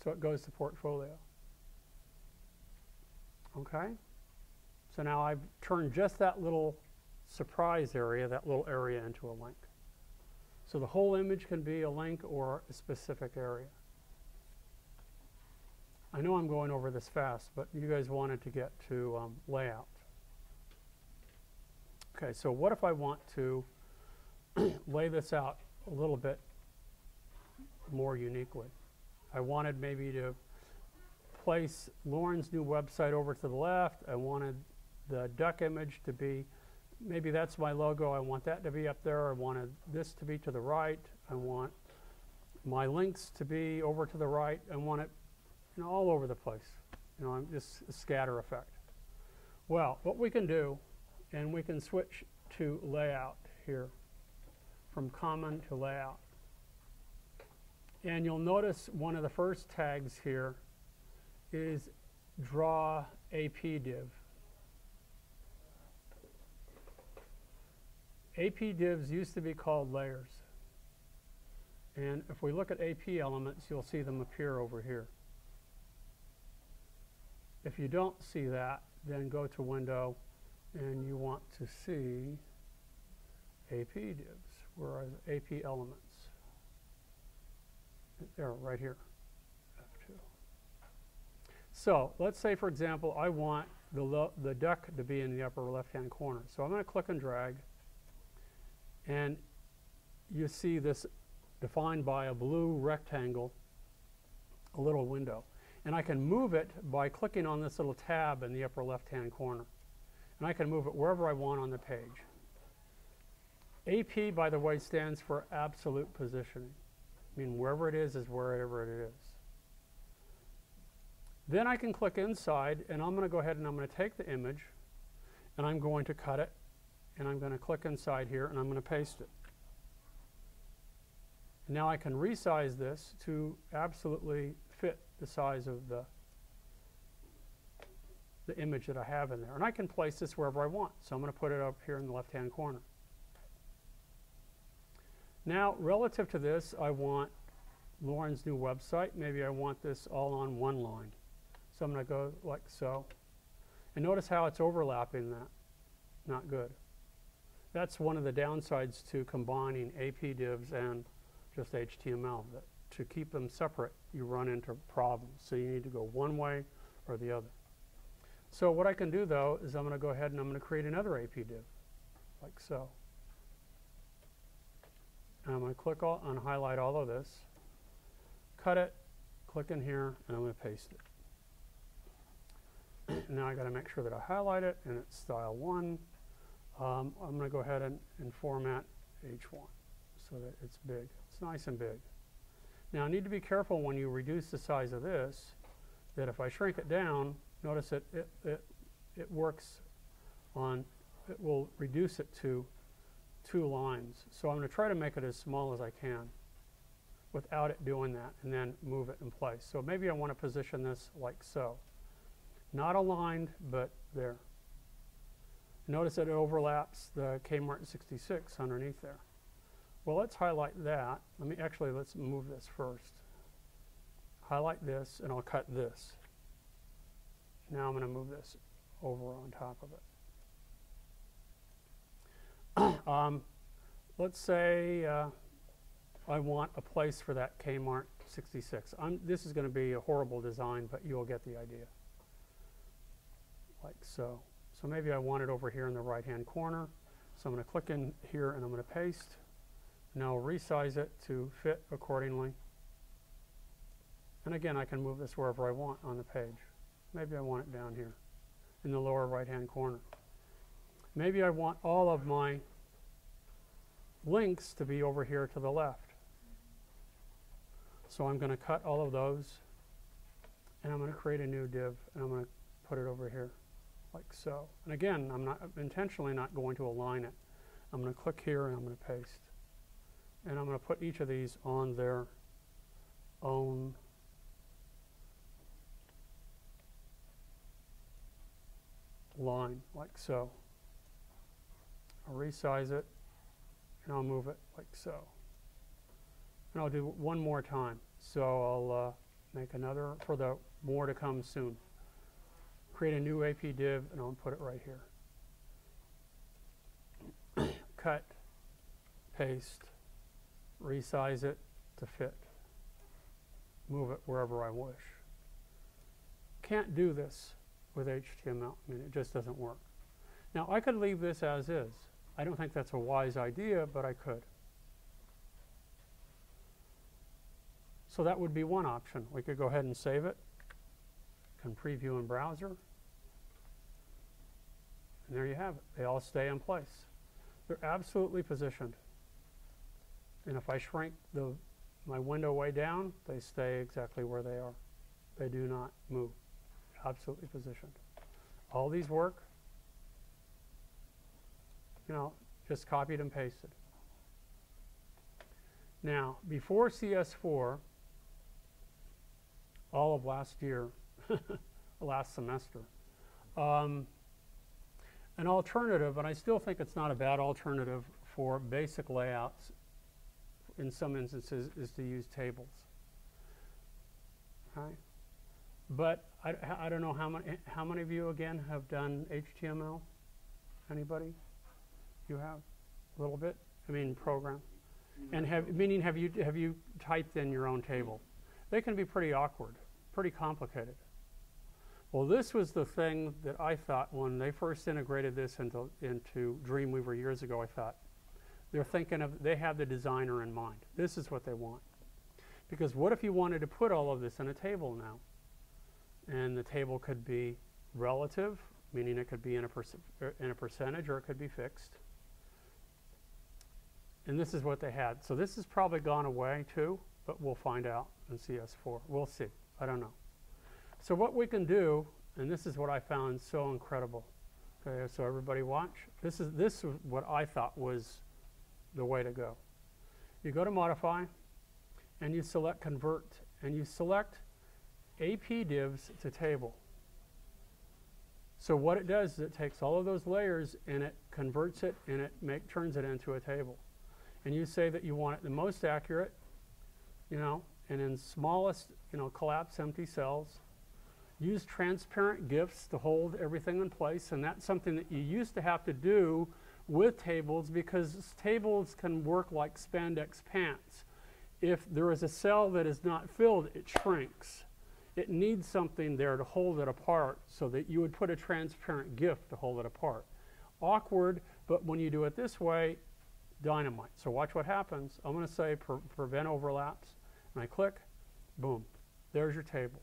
So it goes to portfolio. Okay? So now I've turned just that little surprise area, that little area, into a link. So the whole image can be a link or a specific area. I know I'm going over this fast, but you guys wanted to get to layout. Okay, so what if I want to lay this out a little bit more uniquely? I wanted maybe to place Lauren's new website over to the left. I wanted the duck image to be, maybe that's my logo. I want that to be up there. I wanted this to be to the right. I want my links to be over to the right. I want it all over the place. I'm just a scatter effect. Well, what we can do, and we can switch to layout here, from common to layout. And you'll notice one of the first tags here is draw AP div. AP divs used to be called layers. And if we look at AP elements, you'll see them appear over here. If you don't see that, then go to Window, and you want to see AP divs. Where are the AP elements? There, right here. F2. So let's say, for example, I want the duck to be in the upper left-hand corner. So I'm going to click and drag, and you see this defined by a blue rectangle, a little window. And I can move it by clicking on this little tab in the upper left-hand corner. And I can move it wherever I want on the page. AP, by the way, stands for absolute positioning. I mean, wherever it is wherever it is. Then I can click inside, and I'm going to go ahead and I'm going to take the image, and I'm going to cut it, and I'm going to click inside here, and I'm going to paste it. Now I can resize this to absolutely fit the size of the image that I have in there. And I can place this wherever I want. So I'm going to put it up here in the left-hand corner. Now, relative to this, I want Lauren's new website. Maybe I want this all on one line. So I'm going to go like so. And notice how it's overlapping that. Not good. That's one of the downsides to combining AP divs and just HTML. That to keep them separate, you run into problems. So you need to go one way or the other. So what I can do, though, is I'm going to go ahead and I'm going to create another AP div, like so. And I'm going to click on highlight all of this, cut it, click in here, and I'm going to paste it. Now I got to make sure that I highlight it, and it's style 1. I'm going to go ahead and format H1 so that it's big. It's nice and big. Now I need to be careful when you reduce the size of this, that if I shrink it down, notice that it works on, it will reduce it to 2 lines. So I'm going to try to make it as small as I can without it doing that, and then move it in place. So maybe I want to position this like so. Not aligned, but there. Notice that it overlaps the Kmart 66 underneath there. Well, let's highlight that. Let's move this first. Highlight this, and I'll cut this. Now I'm going to move this over on top of it. Let's say I want a place for that Kmart 66. This is going to be a horrible design, but you'll get the idea. Like so. So maybe I want it over here in the right-hand corner. So I'm going to click in here, and I'm going to paste. Now I'll resize it to fit accordingly. And again, I can move this wherever I want on the page. Maybe I want it down here in the lower right-hand corner. Maybe I want all of my links to be over here to the left. So I'm going to cut all of those, and I'm going to create a new div, and I'm going to put it over here like so. And again, I'm intentionally not going to align it. I'm going to click here, and I'm going to paste. And I'm going to put each of these on their own line, like so. I'll resize it, and I'll move it like so. And I'll do one more time. So I'll make another for the more to come soon. Create a new AP div, and I'll put it right here. Cut, paste, resize it to fit. Move it wherever I wish. Can't do this with HTML. I mean, it just doesn't work. Now, I could leave this as is. I don't think that's a wise idea, but I could. So that would be one option. We could go ahead and save it. Can preview in browser. And there you have it. They all stay in place. They're absolutely positioned. And if I shrink my window way down, they stay exactly where they are. They do not move. Absolutely positioned. All these work. Just copied and pasted. Now, before CS4, all of last year, last semester, an alternative, and I still think it's not a bad alternative for basic layouts in some instances, is to use tables. Okay? But I don't know how many of you, again, have done HTML? Anybody? You have? A little bit? I mean program. And have you typed in your own table? They can be pretty awkward, pretty complicated. Well, this was the thing that I thought when they first integrated this into Dreamweaver years ago. I thought they have the designer in mind. This is what they want. Because what if you wanted to put all of this in a table now? And the table could be relative, meaning it could be in a percentage, or it could be fixed. And this is what they had. So this has probably gone away too, but we'll find out in CS4. We'll see. I don't know. So what we can do, and this is what I found so incredible. Okay, so everybody watch. This is what I thought was the way to go. You go to Modify, and you select Convert, and you select AP divs to table. So what it does is it takes all of those layers and it converts it and it turns it into a table. And you say that you want it the most accurate, you know, and in smallest, you know, collapse empty cells. Use transparent GIFs to hold everything in place, and that's something that you used to have to do with tables because tables can work like spandex pants. If there is a cell that is not filled, it shrinks. It needs something there to hold it apart so that you would put a transparent GIF to hold it apart. Awkward, but when you do it this way, dynamite. So watch what happens. I'm going to say prevent overlaps, and I click, boom, there's your table.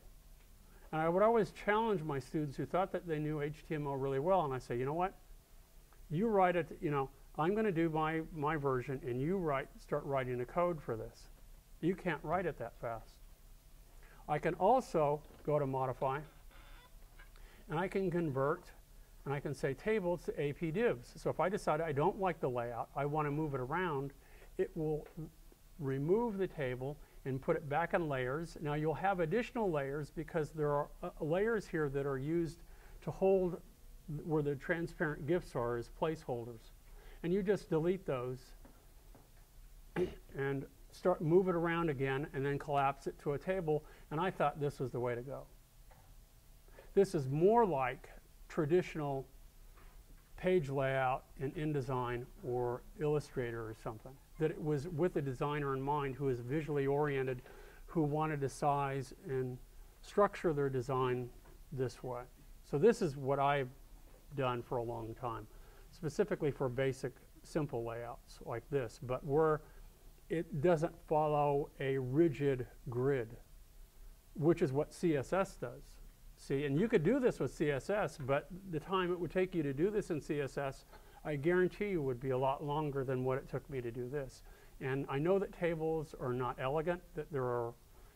And I would always challenge my students who thought that they knew HTML really well, and I say, you know what? You write it, you know, I'm going to do my version, and you start writing the code for this. You can't write it that fast. I can also go to Modify, and I can convert, and I can say tables to AP divs. So if I decide I don't like the layout, I want to move it around, it will remove the table and put it back in layers. Now you'll have additional layers because there are layers here that are used to hold where the transparent GIFs are as placeholders. And you just delete those and move it around again and then collapse it to a table. And I thought this was the way to go. This is more like traditional page layout in InDesign or Illustrator or something. That it was with a designer in mind who is visually oriented, who wanted to size and structure their design this way. So this is what I've done for a long time, specifically for basic, simple layouts like this, but where it doesn't follow a rigid grid, which is what CSS does. See, and you could do this with CSS, but the time it would take you to do this in CSS, I guarantee you would be a lot longer than what it took me to do this. And I know that tables are not elegant, that there are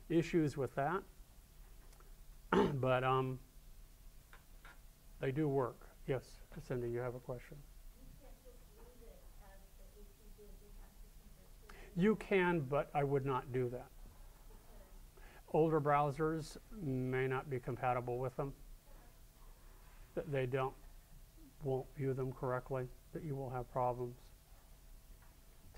issues with that, but they do work. Yes, Cindy, you have a question? You can, but I would not do that. Older browsers may not be compatible with them. That they won't view them correctly, that you will have problems.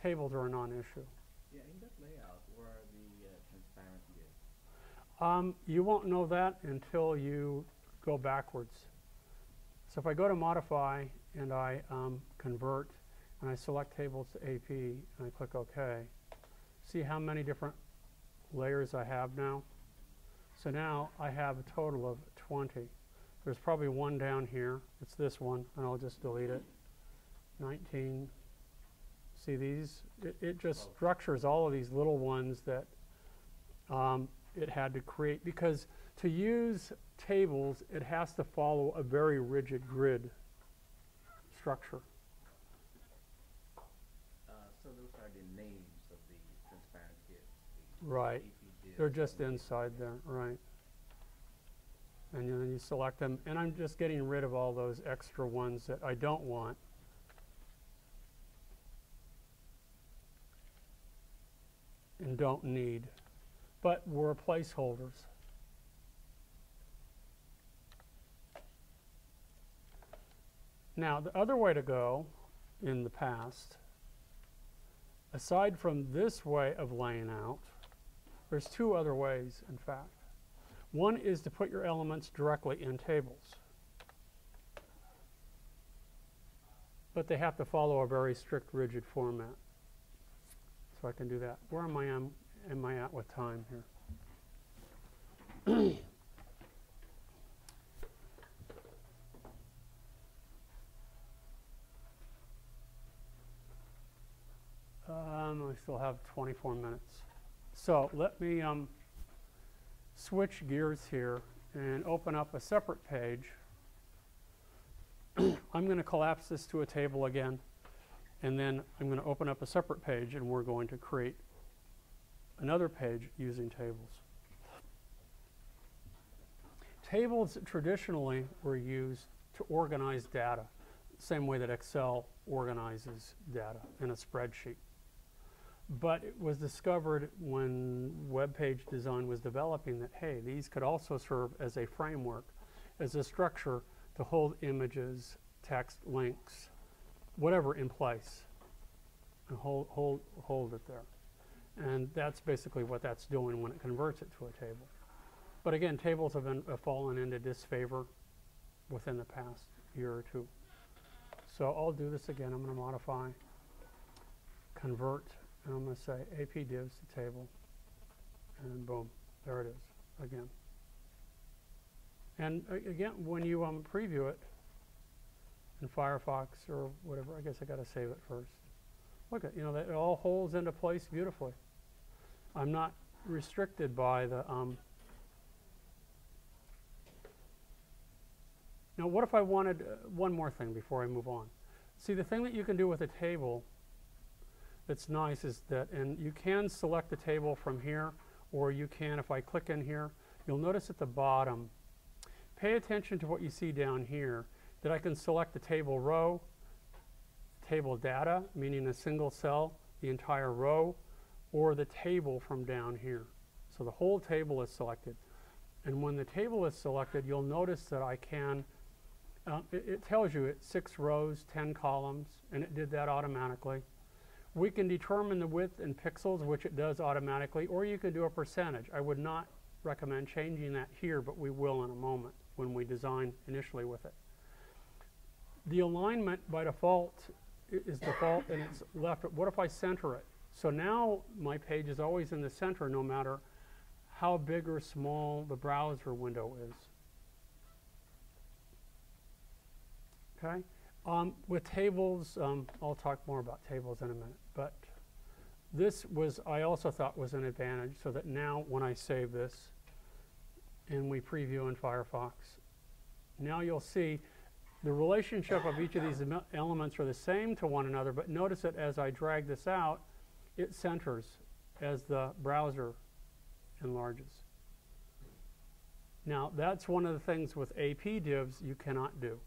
Tables are a non-issue. Yeah, in that layout, where are the transparent GIFs? You won't know that until you go backwards. So if I go to Modify and I convert and I select tables to AP and I click OK, see how many different layers I have now? So now I have a total of 20. There's probably one down here. It's this one, and I'll just delete it. 19. See these? It just structures all of these little ones that it had to create, because to use tables, it has to follow a very rigid grid structure. So those are the names of the transparent GIFs. Right. They're just inside there, right. And then you select them, and I'm just getting rid of all those extra ones that I don't want. And don't need, but were placeholders. Now, the other way to go in the past, aside from this way of laying out, there's two other ways, in fact. One is to put your elements directly in tables. But they have to follow a very strict, rigid format. so I can do that. Where am I at with time here? I still have 24 minutes. So let me switch gears here and open up a separate page. I'm going to collapse this to a table again, and then I'm going to open up a separate page, and we're going to create another page using tables. Tables traditionally were used to organize data, same way that Excel organizes data in a spreadsheet. But it was discovered when web page design was developing that, hey, these could also serve as a framework, as a structure to hold images, text, links, whatever in place, and hold it there. And that's basically what that's doing when it converts it to a table. But again, tables have fallen into disfavor within the past year or two. So I'll do this again. I'm going to modify, convert, and I'm going to say AP divs to table, and boom, there it is again. And again, when you preview it in Firefox or whatever, I guess I got to save it first. Look at, that it all holds into place beautifully. I'm not restricted by the. Now, what if I wanted one more thing before I move on? See, the thing that you can do with a table that's nice is that, and you can select the table from here, or you can, if I click in here, you'll notice at the bottom, pay attention to what you see down here, that I can select the table row, table data, meaning a single cell, the entire row, or the table from down here. So the whole table is selected. And when the table is selected, you'll notice that I can, it tells you it's 6 rows, 10 columns, and it did that automatically. We can determine the width in pixels, which it does automatically, or you can do a percentage. I would not recommend changing that here, but we will in a moment when we design initially with it. The alignment by default is default, and it's left. What if I center it? So now my page is always in the center, no matter how big or small the browser window is. Okay. With tables, I'll talk more about tables in a minute, but this was, I also thought, was an advantage, so that now when I save this and we preview in Firefox, now you'll see the relationship of each of these elements are the same to one another, but notice that as I drag this out, it centers as the browser enlarges. Now, that's one of the things with AP divs you cannot do.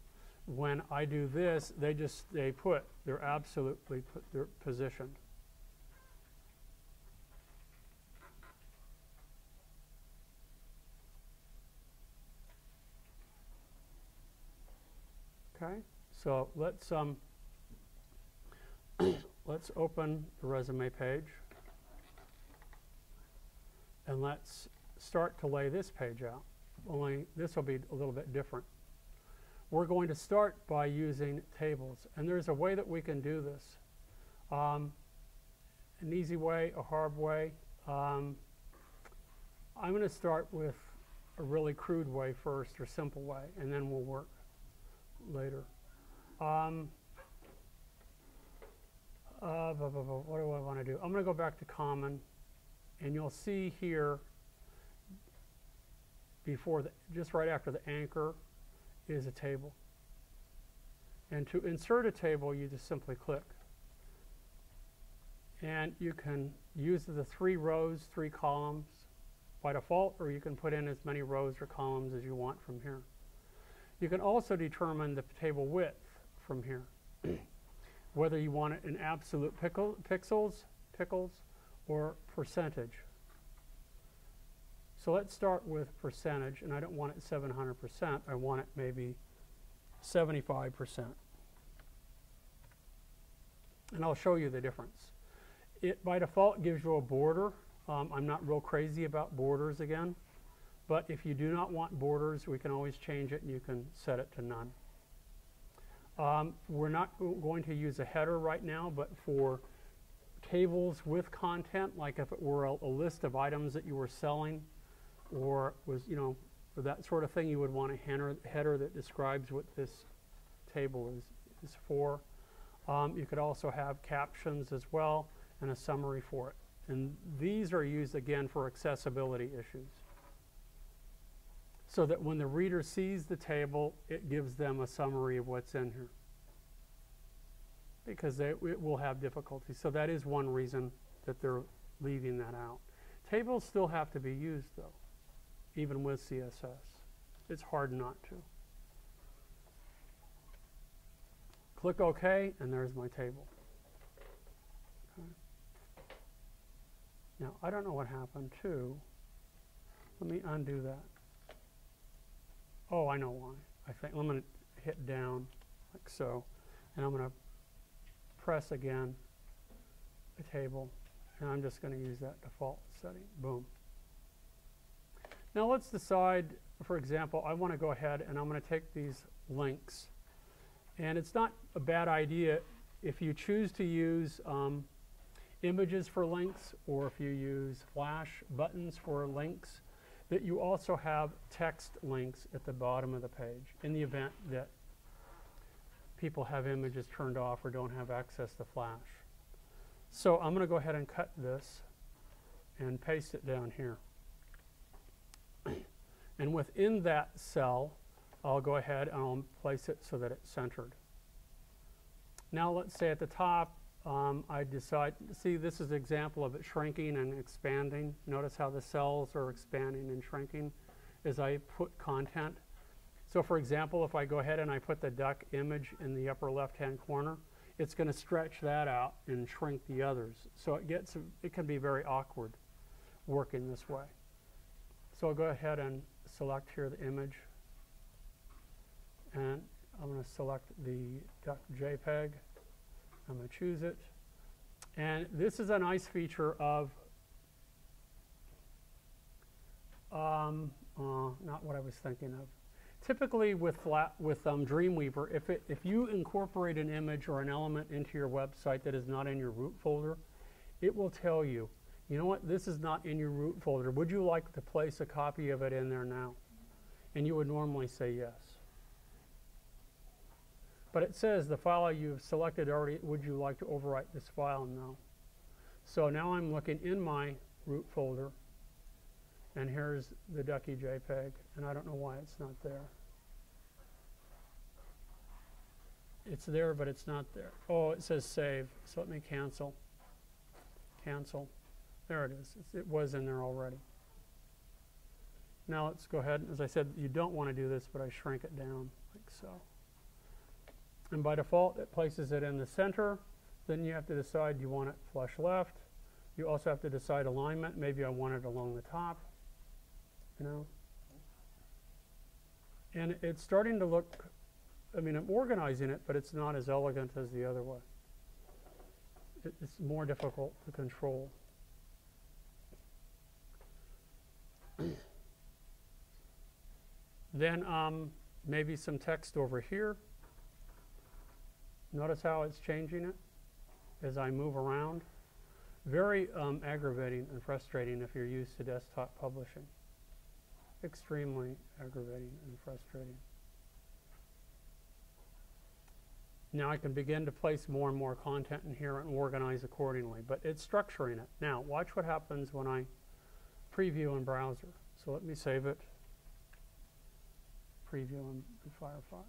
When I do this, they just stay put. They're absolutely they're positioned. Okay, so let's let's open the resume page, and let's start to lay this page out. Only this will be a little bit different. We're going to start by using tables, and there's a way that we can do this. An easy way, a hard way. I'm going to start with a really crude way first, or simple way, and then we'll work later. What do I want to do? I'm going to go back to common, and you'll see here before just right after the anchor is a table. And to insert a table, you just simply click. And you can use the 3 rows, 3 columns by default, or you can put in as many rows or columns as you want from here. You can also determine the table width from here, whether you want it in absolute pixels, or percentage. So let's start with percentage, and I don't want it 700%. I want it maybe 75%. And I'll show you the difference. It, by default, gives you a border. I'm not real crazy about borders again. But if you do not want borders, we can always change it, and you can set it to none. We're not going to use a header right now, but for tables with content, like if it were a list of items that you were selling, or was, you know, for that sort of thing, you would want a header that describes what this table is for. You could also have captions as well and a summary for it. And these are used again for accessibility issues, so that when the reader sees the table, it gives them a summary of what's in here, because it will have difficulty. So that is one reason that they're leaving that out. Tables still have to be used, though, even with CSS. It's hard not to. Click OK, and there's my table. Okay. Now, I don't know what happened, too. Let me undo that. Oh, I know why. I think I'm going to hit down, like so, and I'm going to press again the table, and I'm just going to use that default setting. Boom. Now let's decide, for example, I want to go ahead and I'm going to take these links. And it's not a bad idea if you choose to use images for links, or if you use flash buttons for links, that you also have text links at the bottom of the page in the event that people have images turned off or don't have access to flash. So I'm going to go ahead and cut this and paste it down here. And within that cell, I'll go ahead and I'll place it so that it's centered. Now let's say at the top, I decide, see, this is an example of it shrinking and expanding. Notice how the cells are expanding and shrinking as I put content. So for example, if I go ahead and I put the duck image in the upper left-hand corner, it's going to stretch that out and shrink the others. So it can be very awkward working this way. So I'll go ahead and select here the image, and I'm going to select the duck JPEG. I'm going to choose it. And this is a nice feature of, not what I was thinking of. Typically with Dreamweaver, if you incorporate an image or an element into your website that is not in your root folder, it will tell you, you know what, this is not in your root folder. Would you like to place a copy of it in there now? And you would normally say yes. But it says the file you've selected already, would you like to overwrite this file? No. So now I'm looking in my root folder, and here's the ducky JPEG, and I don't know why it's not there. It's there, but it's not there. Oh, it says save, so let me cancel. Cancel. There it is. It was in there already. Now let's go ahead. As I said, you don't want to do this, but I shrink it down like so. And by default, it places it in the center. Then you have to decide you want it flush left. You also have to decide alignment. Maybe I want it along the top, you know. And it's starting to look, I mean, I'm organizing it, but it's not as elegant as the other way. It's more difficult to control. Then maybe some text over here. Notice how it's changing it as I move around. Very aggravating and frustrating if you're used to desktop publishing. Extremely aggravating and frustrating. Now I can begin to place more and more content in here and organize accordingly, but it's structuring it. Now watch what happens when I preview in browser. So let me save it. Preview in Firefox.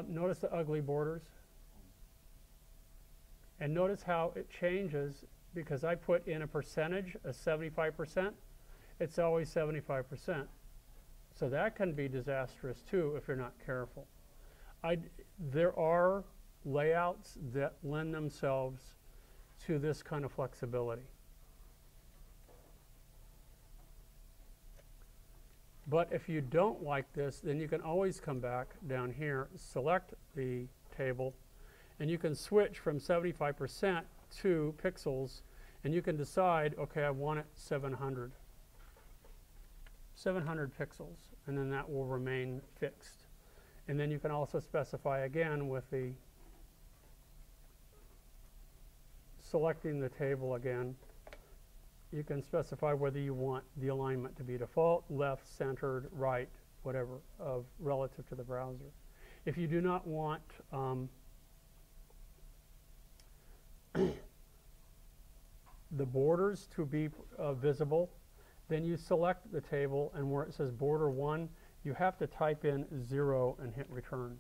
Notice the ugly borders. And notice how it changes because I put in a percentage, a 75%. It's always 75%. So that can be disastrous too if you're not careful. There are layouts that lend themselves to this kind of flexibility. But if you don't like this, then you can always come back down here, select the table, and you can switch from 75% to pixels, and you can decide, okay, I want it 700. 700 pixels, and then that will remain fixed. And then you can also specify again with the selecting the table again, you can specify whether you want the alignment to be default, left, centered, right, whatever, relative to the browser. If you do not want the borders to be visible, then you select the table, and where it says border 1, you have to type in 0 and hit return.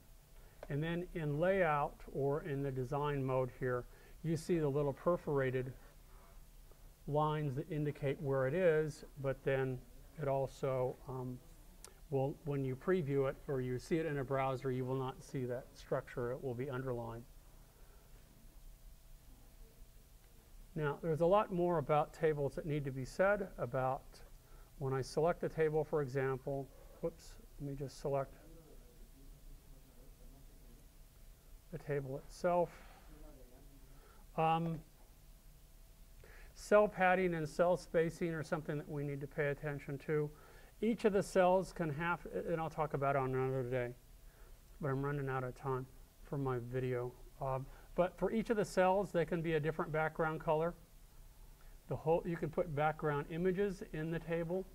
And then in layout, or in the design mode here, you see the little perforated lines that indicate where it is, but then it also will, when you preview it or you see it in a browser, you will not see that structure. It will be underlined. Now, there's a lot more about tables that need to be said about when I select a table, for example. Whoops, let me just select the table itself. Cell padding and cell spacing are something that we need to pay attention to. Each of the cells can have, and I'll talk about it on another day, but I'm running out of time for my video. But for each of the cells, they can be a different background color. You can put background images in the table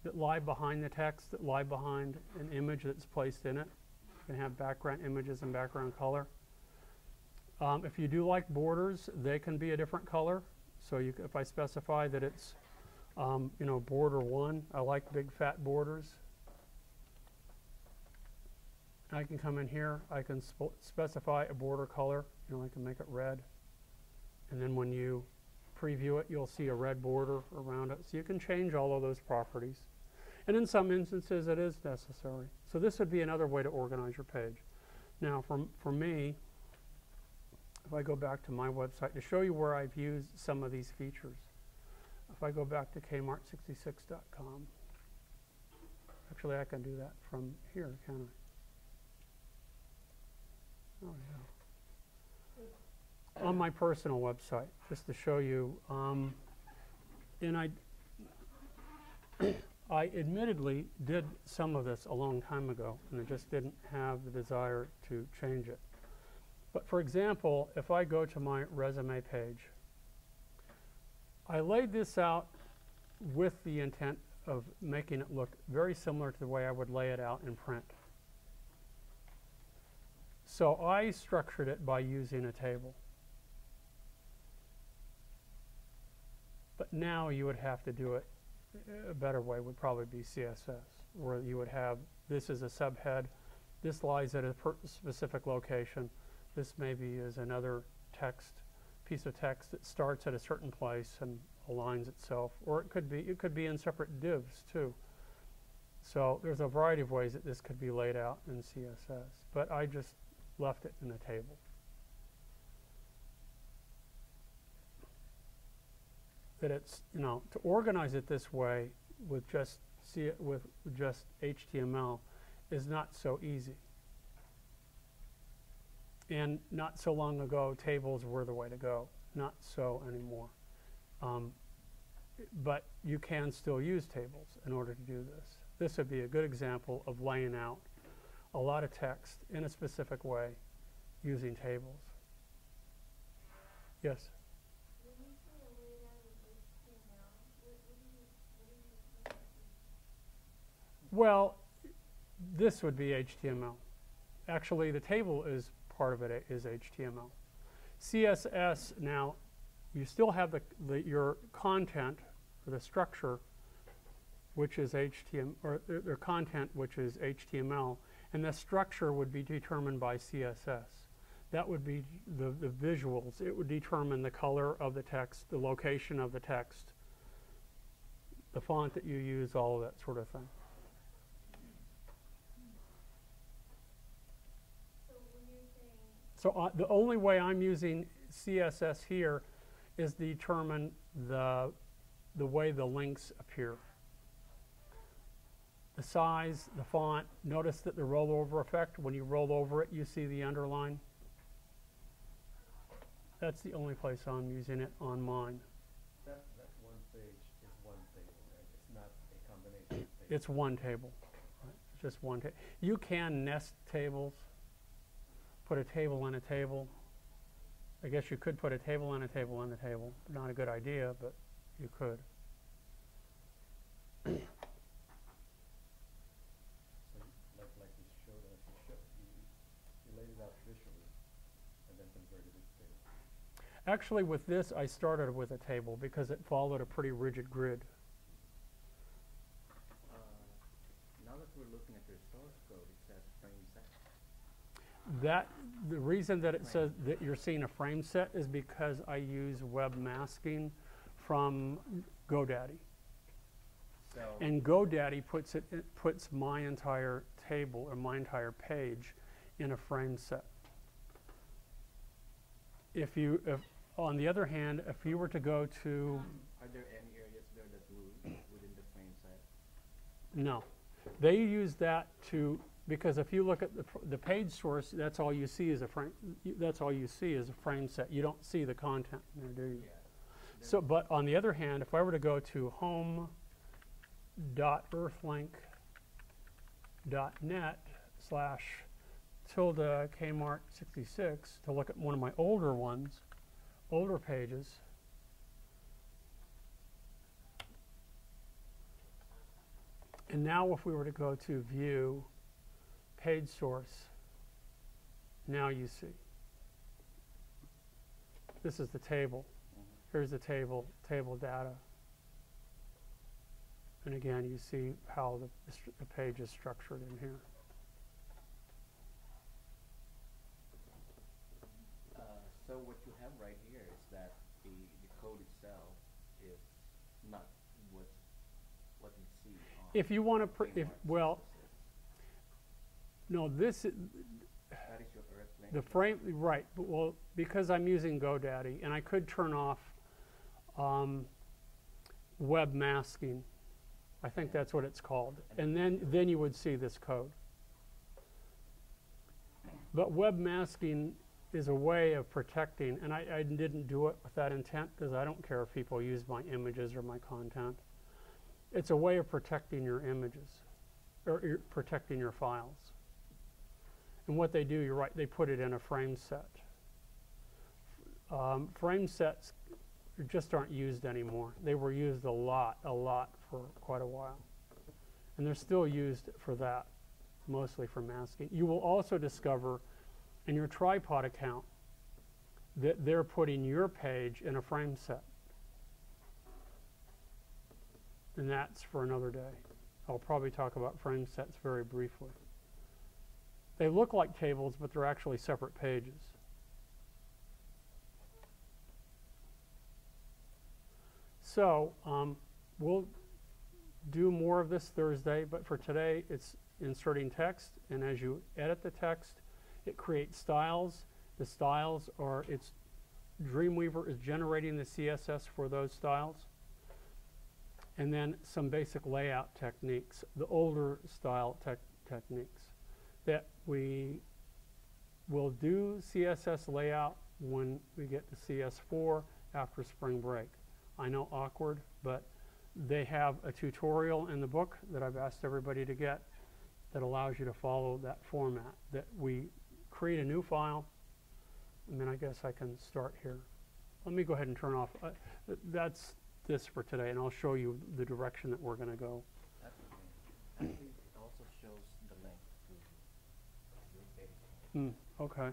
that lie behind the text, that lie behind an image that's placed in it. You can have background images and background color. If you do like borders, they can be a different color. So if I specify that it's border 1, I like big fat borders. I can come in here, I can specify a border color, I can make it red. And then when you preview it, you'll see a red border around it. So you can change all of those properties. And in some instances, it is necessary. So this would be another way to organize your page. Now, for me, if I go back to my website to show you where I've used some of these features, if I go back to kmart66.com, actually I can do that from here, can't I? Oh, yeah. On my personal website, just to show you, and I admittedly did some of this a long time ago, and I just didn't have the desire to change it. But for example, if I go to my resume page, I laid this out with the intent of making it look very similar to the way I would lay it out in print. So I structured it by using a table. But now you would have to do it, a better way would probably be CSS, where you would have, this is a subhead, this lies at a specific location, this maybe is another piece of text that starts at a certain place and aligns itself, or it could be in separate divs too. So there's a variety of ways that this could be laid out in CSS, but I just left it in a table. That it's, to organize it this way with just HTML is not so easy. And not so long ago, tables were the way to go. Not so anymore. But you can still use tables in order to do this. This would be a good example of laying out a lot of text in a specific way using tables. Yes? When you say a layout of HTML, what do you mean? Well, this would be HTML. Actually, the table is part of it is HTML. CSS, now, you still have your content, or the structure, which is HTML, or their content, which is HTML, and the structure would be determined by CSS. That would be the visuals. It would determine the color of the text, the location of the text, the font that you use, all of that sort of thing. So when you're saying... So the only way I'm using CSS here is determine the way the links appear. The size, the font, notice that the rollover effect, when you roll over it, you see the underline. That's the only place I'm using it on mine. That one page is one table, right? It's not a combination of tables. It's one table. Right? It's just one table. You can nest tables, put a table in a table. I guess you could put a table and a table and a table. Not a good idea, but you could. So, like you showed us, you laid it out visually and then converted it to table. Actually, with this, I started with a table because it followed a pretty rigid grid. Now that we're looking at your source code, it says frame set. The reason that it says that you're seeing a frame set is because I use web masking from GoDaddy. So And GoDaddy puts my entire table or my entire page in a frame set. If on the other hand, if you were to go to, are there any areas there that will within the frame set? no, they use that because if you look at the page source, that's all you see is a frame. That's all you see is a frame set. You don't see the content in there, do you? Yeah. So, but on the other hand, if I were to go to home.earthlink.net/~Kmart66 to look at one of my older pages, and now if we were to go to view page source, now you see. This is the table. Here's the table data. And again, you see how the page is structured in here. So what you have right here is that the code itself is not what you see on If you want to, well, no, this is, that is your Earth link. the frame, right, but well, because I'm using GoDaddy, and I could turn off web masking. I think that's what it's called. And then you would see this code. But web masking is a way of protecting, and I didn't do it with that intent because I don't care if people use my images or my content. It's a way of protecting your images, or protecting your files. And what they do, you're right, they put it in a frame set. Frame sets just aren't used anymore. They were used a lot for quite a while. And they're still used for that, mostly for masking. You will also discover in your tripod account that they're putting your page in a frame set. And that's for another day. I'll probably talk about frame sets very briefly. They look like tables, but they're actually separate pages. So we'll do more of this Thursday, but for today it's inserting text, and as you edit the text, it creates styles. The styles are, Dreamweaver is generating the CSS for those styles. And then some basic layout techniques, the older style techniques that we will do CSS layout when we get to CS4 after spring break. I know, awkward, but they have a tutorial in the book that I've asked everybody to get that allows you to follow that format, that we create a new file, and then I guess I can start here. Let me go ahead and turn off. That's this for today, and I'll show you the direction that we're going to go. Actually, it also shows the link to your page. Okay.